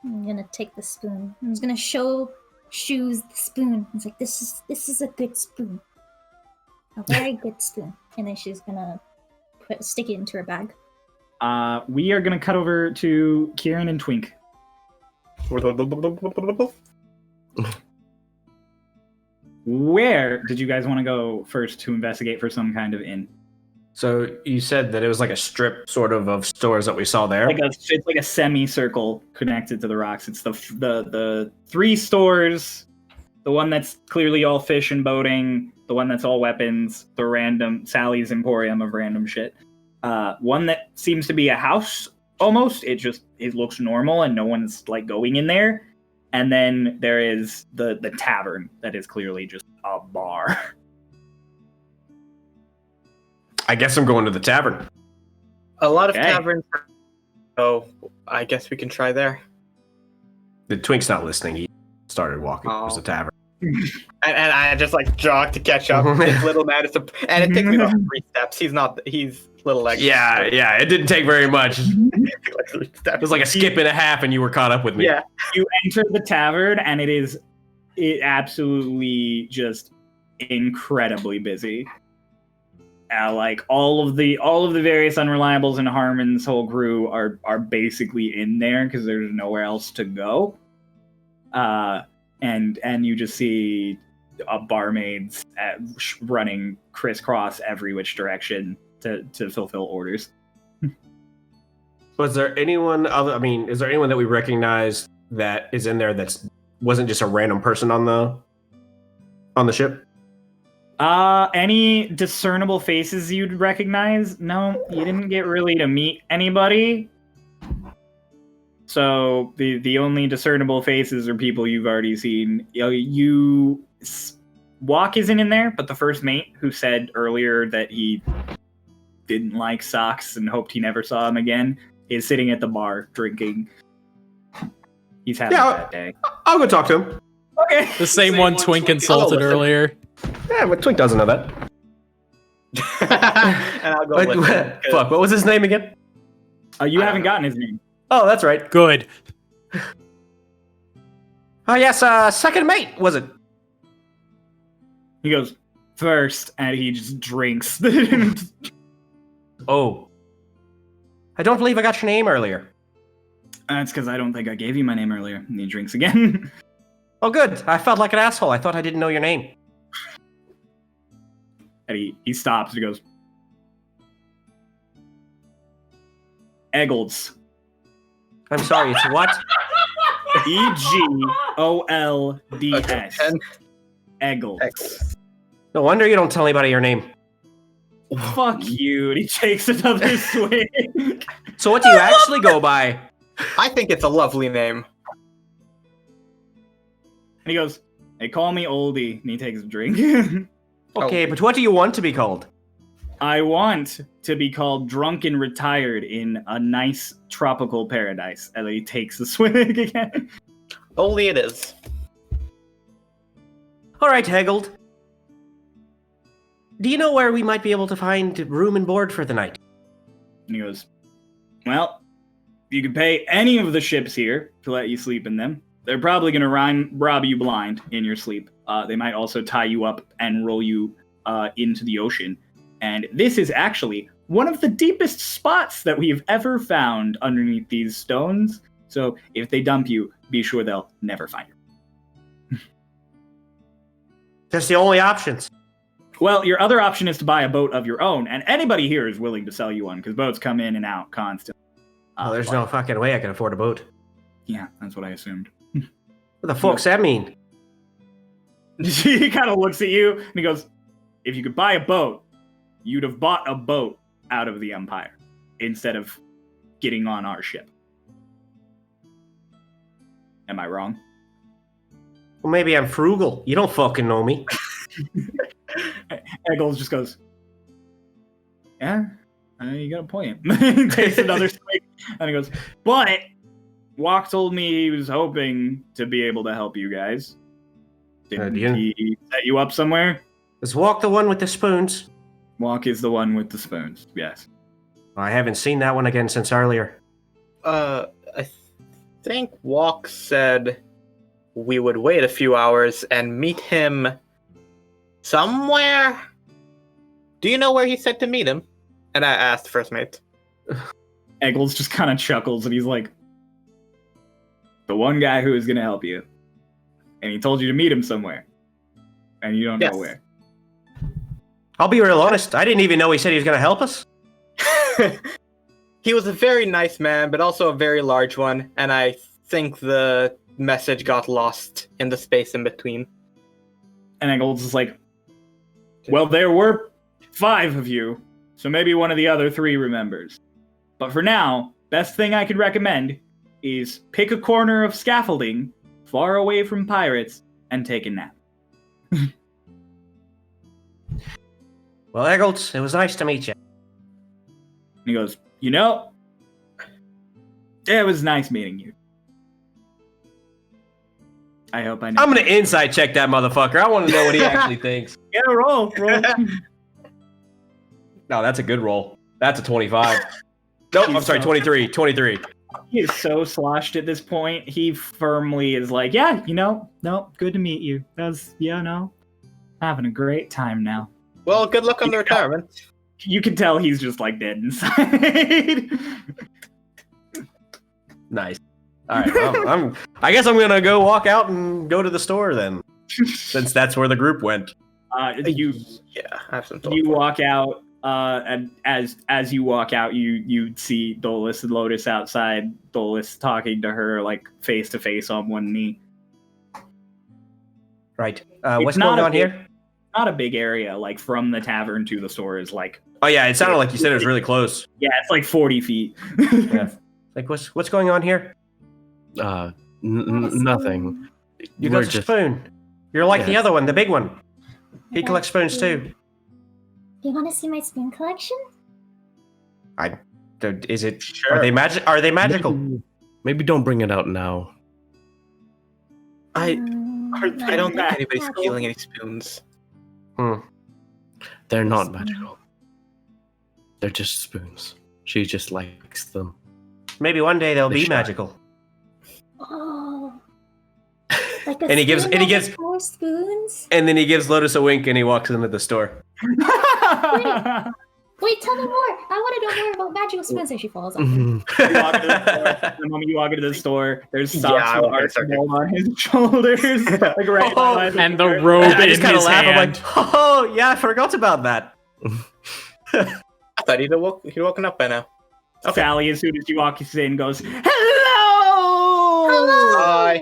C: I'm gonna take the spoon. I'm just gonna show Shoes the spoon. It's like, this is a good spoon. A very good spoon. And then she's gonna stick it into her bag.
A: We are going to cut over to Kieran and Twink. Where did you guys want to go first to investigate for some kind of inn?
E: So you said that it was a strip sort of stores that we saw there.
A: It's like a semicircle connected to the rocks. It's the 3 stores, the one that's clearly all fish and boating, the one that's all weapons, the random Sally's Emporium of random shit. One that seems to be a house almost. It looks normal and no one's going in there. And then there is the tavern that is clearly just a bar.
E: I guess I'm going to the tavern.
B: A lot of
A: Okay.
B: taverns. So I guess we can try there.
E: The Twink's not listening. He started walking towards the tavern.
B: And I just jog to catch up. This little man is and it takes me about 3 steps. He's little legs.
E: Yeah, it didn't take very much. It
B: 3 steps.
E: was a skip and a half, and you were caught up with me.
B: Yeah.
A: You enter the tavern and it absolutely just incredibly busy. All of the various unreliables and Harmon's whole crew are basically in there because there's nowhere else to go. And you just see barmaids running crisscross every which direction to fulfill orders.
E: Was there anyone other? Is there anyone that we recognize that is in there wasn't just a random person on the ship?
A: Any discernible faces you'd recognize? No, you didn't get really to meet anybody. So the only discernible faces are people you've already seen. Walk isn't in there, but the first mate who said earlier that he didn't like Socks and hoped he never saw him again is sitting at the bar drinking. He's having a bad day.
E: I'll go talk to him.
A: Okay.
F: The same one Twink insulted earlier.
E: Yeah, but Twink doesn't know that.
B: And I'll go listen,
E: Fuck, what was his name again?
A: You haven't gotten his name.
E: Oh, that's right.
F: Good.
E: Oh, yes, second mate, was it?
A: He goes, first, and he just drinks.
E: Oh. I don't believe I got your name earlier.
A: That's because I don't think I gave you my name earlier. And he drinks again.
E: Oh, good. I felt like an asshole. I thought I didn't know your name.
A: And he stops and he goes, Egolds.
E: I'm sorry, it's what?
A: Egolds. Egolds.
E: No wonder you don't tell anybody your name.
A: Fuck you. And he takes another swig.
E: So what do you actually go by?
B: I think it's a lovely name.
A: And he goes, hey, call me Oldie. And he takes a drink.
E: Okay, but what do you want to be called?
A: I want to be called drunk and retired in a nice tropical paradise. And then he takes a swig again.
B: Only it is.
E: All right, Heggold. Do you know where we might be able to find room and board for the night?
A: And he goes, well, you can pay any of the ships here to let you sleep in them. They're probably going to rob you blind in your sleep. They might also tie you up and roll you into the ocean. And this is actually one of the deepest spots that we've ever found underneath these stones. So if they dump you, be sure they'll never find you.
E: That's the only options.
A: Well, your other option is to buy a boat of your own, and anybody here is willing to sell you one, because boats come in and out constantly.
E: There's no fucking way I can afford a boat.
A: Yeah, that's what I assumed.
E: What the fuck's that mean?
A: He kind of looks at you, and he goes, if you could buy a boat, you'd have bought a boat out of the Empire, instead of getting on our ship. Am I wrong?
E: Well, maybe I'm frugal. You don't fucking know me.
A: Eggles just goes, yeah, you got a point. He takes another swig, and he goes, but Walk told me he was hoping to be able to help you guys. Didn't he set you up somewhere?
E: Is Walk the one with the spoons?
A: Walk is the one with the spoons, yes.
E: I haven't seen that one again since earlier.
B: I think Walk said we would wait a few hours and meet him somewhere. Do you know where he said to meet him? And I asked first mate.
A: Eggles just kind of chuckles, and he's like, the one guy who is going to help you. And he told you to meet him somewhere. And you don't know where.
E: I'll be real honest. I didn't even know he said he was going to help us.
B: He was a very nice man, but also a very large one. And I think the message got lost in the space in between.
A: And Eggles is like, well, there were 5 of you, so maybe one of the other 3 remembers. But for now, best thing I could recommend is pick a corner of scaffolding far away from pirates and take a nap.
E: Well, Eggles, it was nice to meet you.
A: And he goes, you know, it was nice meeting you. I hope I know.
E: I'm going to inside check that motherfucker. I want to know what he actually thinks.
A: Yeah, roll.
E: No, that's a good roll. That's a 25. Nope, I'm sorry, 23. 23.
A: He is so sloshed at this point. He firmly is like, yeah, you know, no, good to meet you. That's, having a great time now.
B: Well, good luck on the retirement.
A: You can tell he's just like dead inside.
E: Nice. All right, well, I guess I'm gonna go walk out and go to the store then, since that's where the group went.
B: I have some thought.
A: You walk out And as you walk out, you see Dolus and Lotus outside. Dolus talking to her like face to face on one knee.
E: Right.
A: It's
E: What's
A: not
E: going
A: a
E: on
A: big-
E: here?
A: Not a big area. Like from the tavern to the store is like
E: Oh yeah, it sounded like you said it was really close.
A: it's like 40 feet.
E: Yeah. Like what's going on here?
D: Nothing.
E: You
D: We're
E: got a spoon. You're like the
D: Yes.
E: other one, the big one. He
C: got
E: collects spoons
C: spoon.
E: too.
C: Do you want to see my spoon collection?
E: Is it?
B: Sure.
E: Are they magic? Are they magical?
D: Maybe don't bring it out now.
B: I
C: I
B: don't think anybody's stealing any spoons.
D: They're not magical. They're just spoons. She just likes them.
E: Maybe one day they'll
D: They
E: be
D: should.
E: magical.
C: Oh. Like a
E: And he gives-
C: spoon
E: and he
C: that has
E: gives-
C: 4 spoons?
E: And then he gives Lotus a wink and he walks into the store.
C: Wait, tell me more. I want to know more about magical spoons. And she falls off.
A: You walk into the store. The moment you walk into the store, there's socks
B: I
A: with
B: want to start
A: Archibald on his shoulders, like right behind
F: And
A: the
F: the robe
E: I
F: in
E: just kind of
F: his
E: laugh. I'm
F: hand.
E: like, oh yeah, I forgot about that.
B: I thought he'd woken up by now. Okay.
A: Sally, as soon as she walks in, goes, "Hello!"
B: Hi.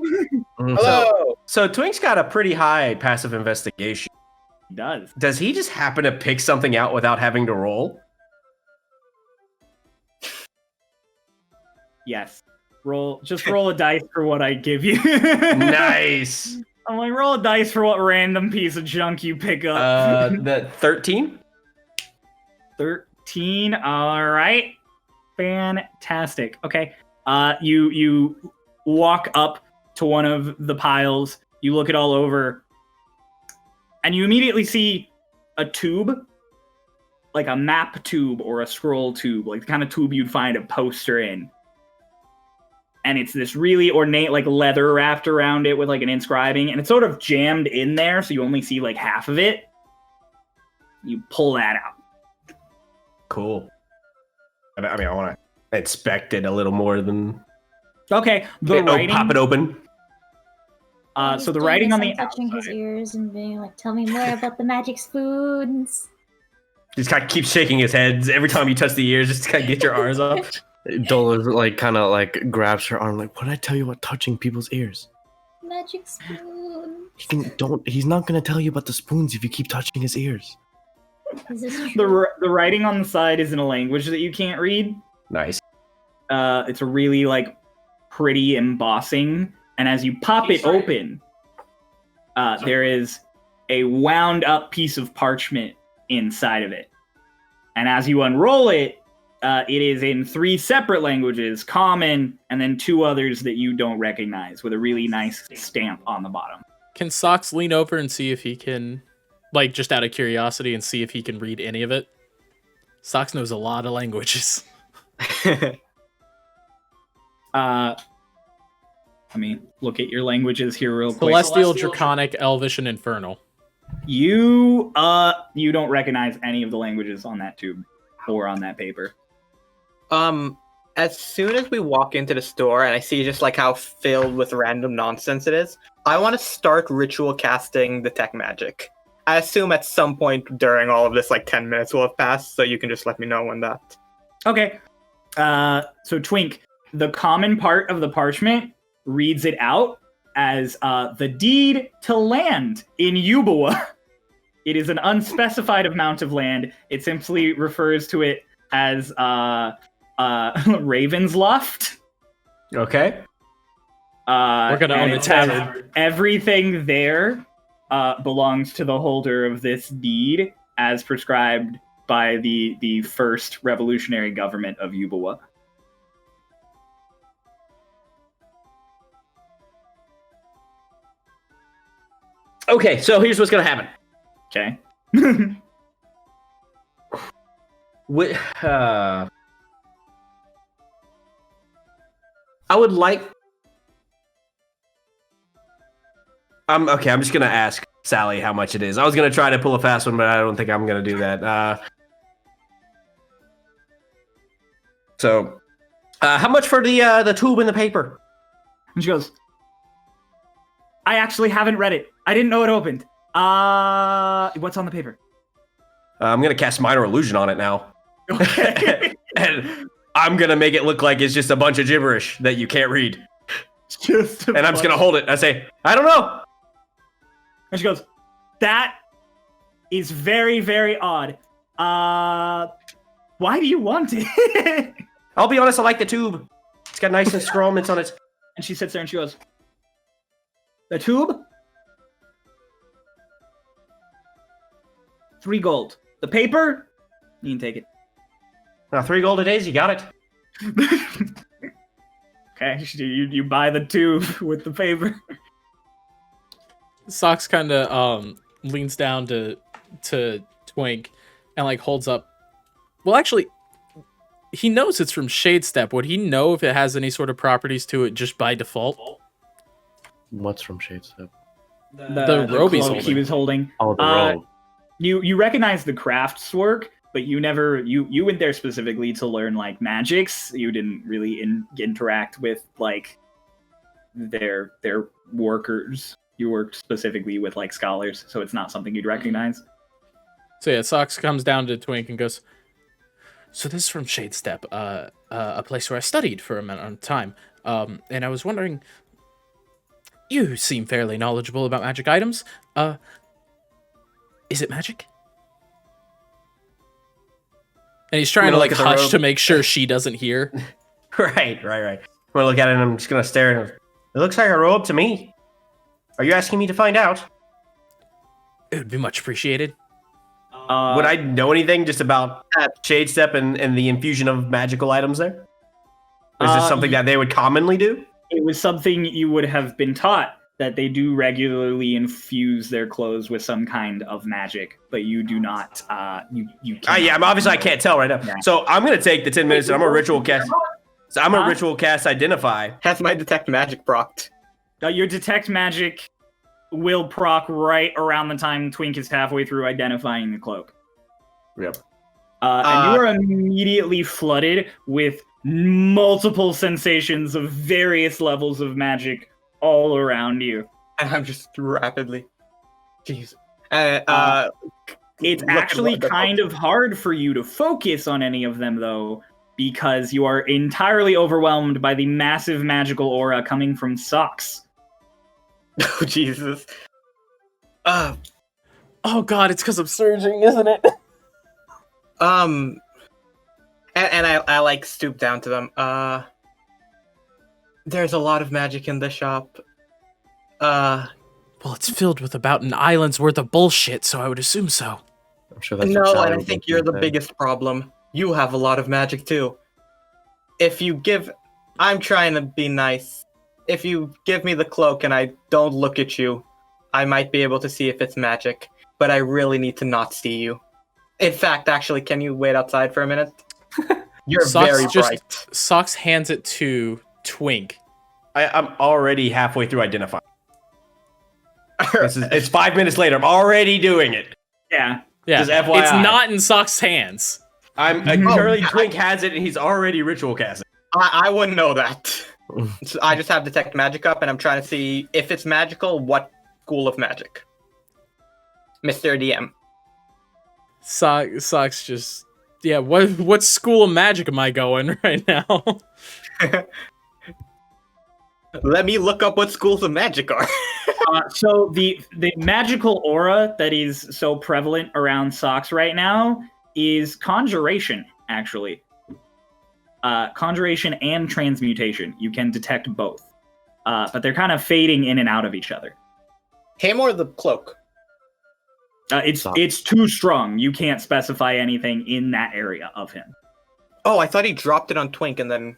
B: Hello.
E: So Twink's got a pretty high passive investigation.
A: He does.
E: Does he just happen to pick something out without having to roll?
A: Yes. Just roll a dice for what I give you.
E: Nice.
A: I'm like, roll a dice for what random piece of junk you pick up.
E: The 13.
A: 13. All right. Fantastic. Okay. You walk up to one of the piles. You look it all over, and you immediately see a tube, like a map tube or a scroll tube, like the kind of tube you'd find a poster in. And it's this really ornate, like leather wrapped around it with like an inscribing, and it's sort of jammed in there, so you only see like half of it. You pull that out.
E: Cool. I mean, I want to inspect it a little more than
A: Okay, the writing.
E: pop it open.
C: He's
A: So the
C: doing
A: writing
C: this
A: on the
C: touching his
A: outside.
C: ears and being like, "Tell me more about the magic spoons."
E: Just kind of keeps shaking his head every time you touch the ears, just to kind of get your arms up.
D: Dolus like kind of like grabs her arm, like, "What did I tell you about touching people's ears?
C: Magic spoon.
D: He's not gonna tell you about the spoons if you keep touching his ears."
C: Is this
A: The
C: true?
A: the writing on the side is in a language that you can't read.
E: Nice.
A: It's a really like pretty embossing, and as you pop it open, there is a wound up piece of parchment inside of it. And as you unroll it, it is in 3 separate languages, common, and then 2 others that you don't recognize, with a really nice stamp on the bottom.
F: Can Socks lean over and see if he can, like, just out of curiosity, and see if he can read any of it? Socks knows a lot of languages.
A: Let me look at your languages here real quick.
F: Celestial, Draconic, Elvish, and Infernal.
A: You don't recognize any of the languages on that tube or on that paper.
B: As soon as we walk into the store and I see just like how filled with random nonsense it is, I want to start ritual casting detect magic. I assume at some point during all of this, like 10 minutes will have passed, so you can just let me know when that.
A: Okay. So Twink, the common part of the parchment reads it out as the deed to land in Yubawa. It is an unspecified amount of land. It simply refers to it as Raven's Loft.
E: Okay.
F: We're gonna
A: and
F: own a
A: it says
F: tavern.
A: everything there belongs to the holder of this deed as prescribed by the first revolutionary government of Yubawa.
E: Okay, so here's what's gonna happen.
A: Okay.
E: I would like. Okay. I'm just gonna ask Sally how much it is. I was gonna try to pull a fast one, but I don't think I'm gonna do that. So, how much for the tube and the paper?
A: And she goes, I actually haven't read it. I didn't know it opened. What's on the paper?
E: I'm gonna cast Minor Illusion on it now.
A: Okay.
E: And I'm gonna make it look like it's just a bunch of gibberish that you can't read. And I'm just gonna hold it. I say, I don't know.
A: And she goes, that is very, very odd. Why do you want it?
E: I'll be honest, I like the tube. It's got nice installments on it.
A: And she sits there and she goes, the tube? 3 gold. The paper? You can take it.
E: Now 3 gold a days, you got it.
A: Okay, you buy the tube with the paper.
F: Socks kind of leans down to Twink and like holds up. Well, actually, he knows it's from Shade Step. Would he know if it has any sort of properties to it just by default?
D: What's from Shadestep?
F: The robe he's
A: cloak he was holding.
D: Oh, the robe.
A: You recognize the crafts work, but you never you went there specifically to learn like magics. You didn't really interact with like their workers. You worked specifically with like scholars, so it's not something you'd recognize.
F: So yeah, Socks comes down to Twink and goes, so this is from Shade Step, a place where I studied for a amount of time. And I was wondering, you seem fairly knowledgeable about magic items. Is it magic? And he's trying to like
E: look at the
F: hush
E: robe.
F: to make sure she doesn't hear.
E: Right. I'm gonna look at it and I'm just gonna stare at it. It looks like a robe to me. Are you asking me to find out?
F: It would be much appreciated.
E: Would I know anything just about Shade Step and the infusion of magical items there? Or is this something that they would commonly do?
A: It was something you would have been taught, that they do regularly infuse their clothes with some kind of magic, but you do not. You can't.
E: Yeah, I can't tell right now.
A: Yeah.
E: So I'm gonna take the 10 minutes and I'm a ritual cast. So I'm a ritual cast Identify.
B: Has my detect magic procced?
A: Your detect magic will proc right around the time Twink is halfway through identifying the cloak.
E: Yep.
A: And you are immediately flooded with multiple sensations of various levels of magic all around you.
B: And I'm just rapidly. Jeez.
A: It's actually kind of hard for you to focus on any of them, though, because you are entirely overwhelmed by the massive magical aura coming from Socks.
B: Oh, Jesus.
F: Oh god, it's because I'm surging, isn't it?
B: And I like stoop down to them. There's a lot of magic in the shop.
F: Well, it's filled with about an island's worth of bullshit, so I would assume so.
D: I'm sure that's
B: No,
D: what
B: and I
D: Charlie
B: think
D: would
B: you're the
D: say.
B: biggest problem. You have a lot of magic too. I'm trying to be nice. If you give me the cloak and I don't look at you, I might be able to see if it's magic, but I really need to not see you. In fact, actually, can you wait outside for a minute? You're
F: Socks
B: very bright.
F: Socks hands it to Twink.
E: I'm already halfway through Identify. It's 5 minutes later. I'm already doing it.
A: Yeah.
F: Yeah,
E: Just FYI.
F: it's not in Socks' hands.
E: Currently Twink has it and he's already ritual casting.
B: I wouldn't know that. So I just have detect magic up, and I'm trying to see if it's magical. What school of magic, Mr. DM?
F: Socks just what school of magic am I going right now?
B: Let me look up what schools of magic are.
A: So the magical aura that is so prevalent around Socks right now is conjuration, actually. Conjuration and transmutation. You can detect both. But they're kind of fading in and out of each other.
B: Him or the cloak?
A: It's too strong. You can't specify anything in that area of him.
B: Oh, I thought he dropped it on Twink and then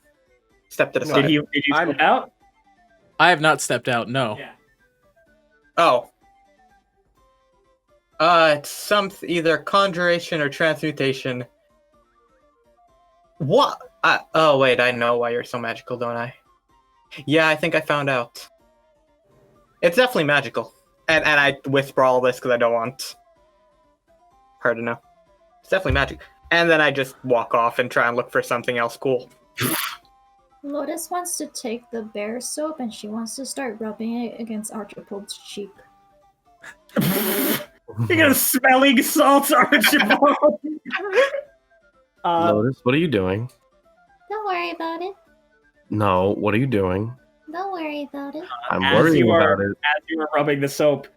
B: stepped it aside.
A: Did you step out?
F: I have not stepped out, no.
A: Yeah.
B: Oh. It's either conjuration or transmutation. What? Oh, wait, I know why you're so magical, don't I? Yeah, I think I found out. It's definitely magical. And I whisper all this because I don't want her to know. It's definitely magic. And then I just walk off and try and look for something else cool.
C: Lotus wants to take the bear soap and she wants to start rubbing it against Archibald's cheek.
A: You're gonna smelling salts, Archibald.
D: Lotus, what are you doing?
C: Don't worry about it.
D: No, what are you doing?
C: Don't worry about it.
D: I'm
A: as
D: worrying
A: you are,
D: about it.
A: As you are rubbing the soap,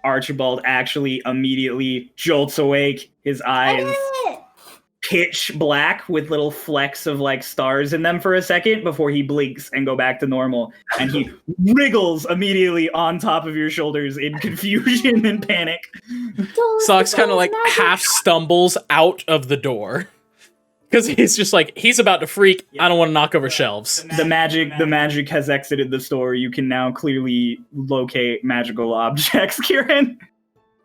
A: Archibald actually immediately jolts awake. His
C: I
A: eyes
C: did it!
A: pitch black with little flecks of like stars in them for a second before he blinks and go back to normal. And he wriggles immediately on top of your shoulders in confusion and panic.
F: Socks kind of like half stumbles out of the door. Because he's just like, he's about to freak. I don't want to knock over shelves.
A: The magic has exited the store. You can now clearly locate magical objects, Kieran.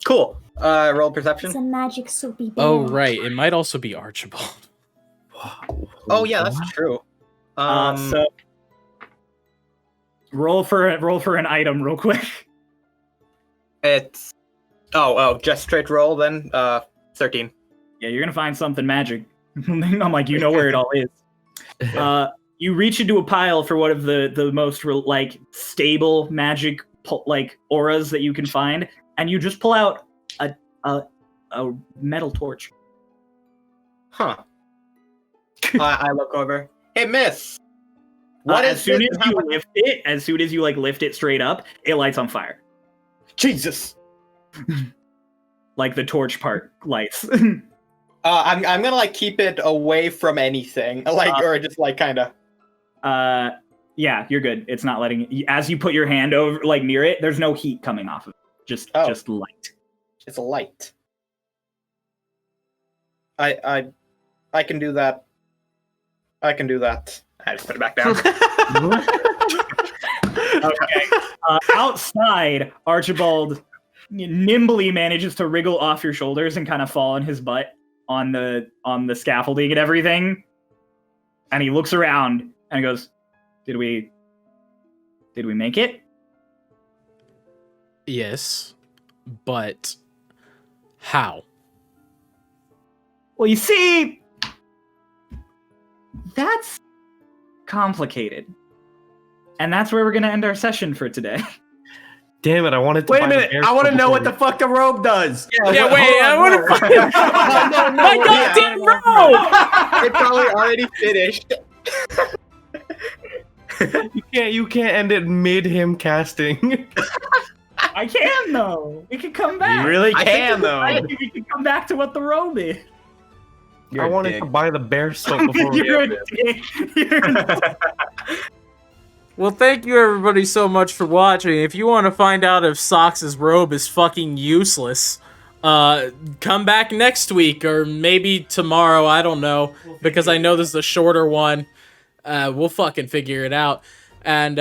B: Cool. Roll
C: It's
B: perception.
C: a magic soapy bear.
F: Oh, right. It might also be Archibald.
B: Oh yeah, that's true.
A: So roll for an item real quick.
B: It's just straight roll then. 13.
A: Yeah, you're gonna find something magic. I'm like, you know where it all is. You reach into a pile for one of the most like stable magic like auras that you can find, and you just pull out a metal torch.
B: Huh. I look over. Hey, miss. What
A: As
B: is
A: soon
B: this?
A: as you lift it, as soon as you like lift it straight up, it lights on fire.
B: Jesus.
A: Like the torch part lights.
B: I'm gonna like keep it away from anything, like or just like kind of.
A: Yeah, you're good. It's not letting. As you put your hand over like near it, there's no heat coming off of it. Just light.
B: It's a light. I can do that. I can do that. I just put it back down.
A: Okay. Outside, Archibald nimbly manages to wriggle off your shoulders and kind of fall on his butt on the scaffolding and everything. And he looks around and goes, Did we make it?
F: Yes, but how?
A: Well, you see, that's complicated. And that's where we're going to end our session for today.
D: Damn it! I wanted to.
E: Wait a
D: buy the
E: minute.
D: bear
E: I want to
D: soap
E: know what
D: before
E: the fuck the robe does.
F: Yeah, wait, I want to fucking... My goddamn robe!
B: It's probably already finished.
D: You can't end it mid him casting.
A: I can, though. We can come back.
E: You really
B: I
E: can, though.
A: I think we can come back to what the robe is.
E: You're
D: I
E: a
D: wanted
E: dick.
D: to buy the bear soap before we
A: You're
D: end
A: a
D: it.
A: dick. You're a
F: Well, thank you everybody so much for watching. If you want to find out if Socks' robe is fucking useless, come back next week or maybe tomorrow, I don't know, because I know this is a shorter one. We'll fucking figure it out. And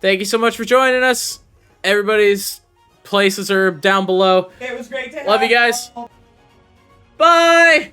F: thank you so much for joining us. Everybody's places are down below.
A: It was great to
F: Love you guys. Bye!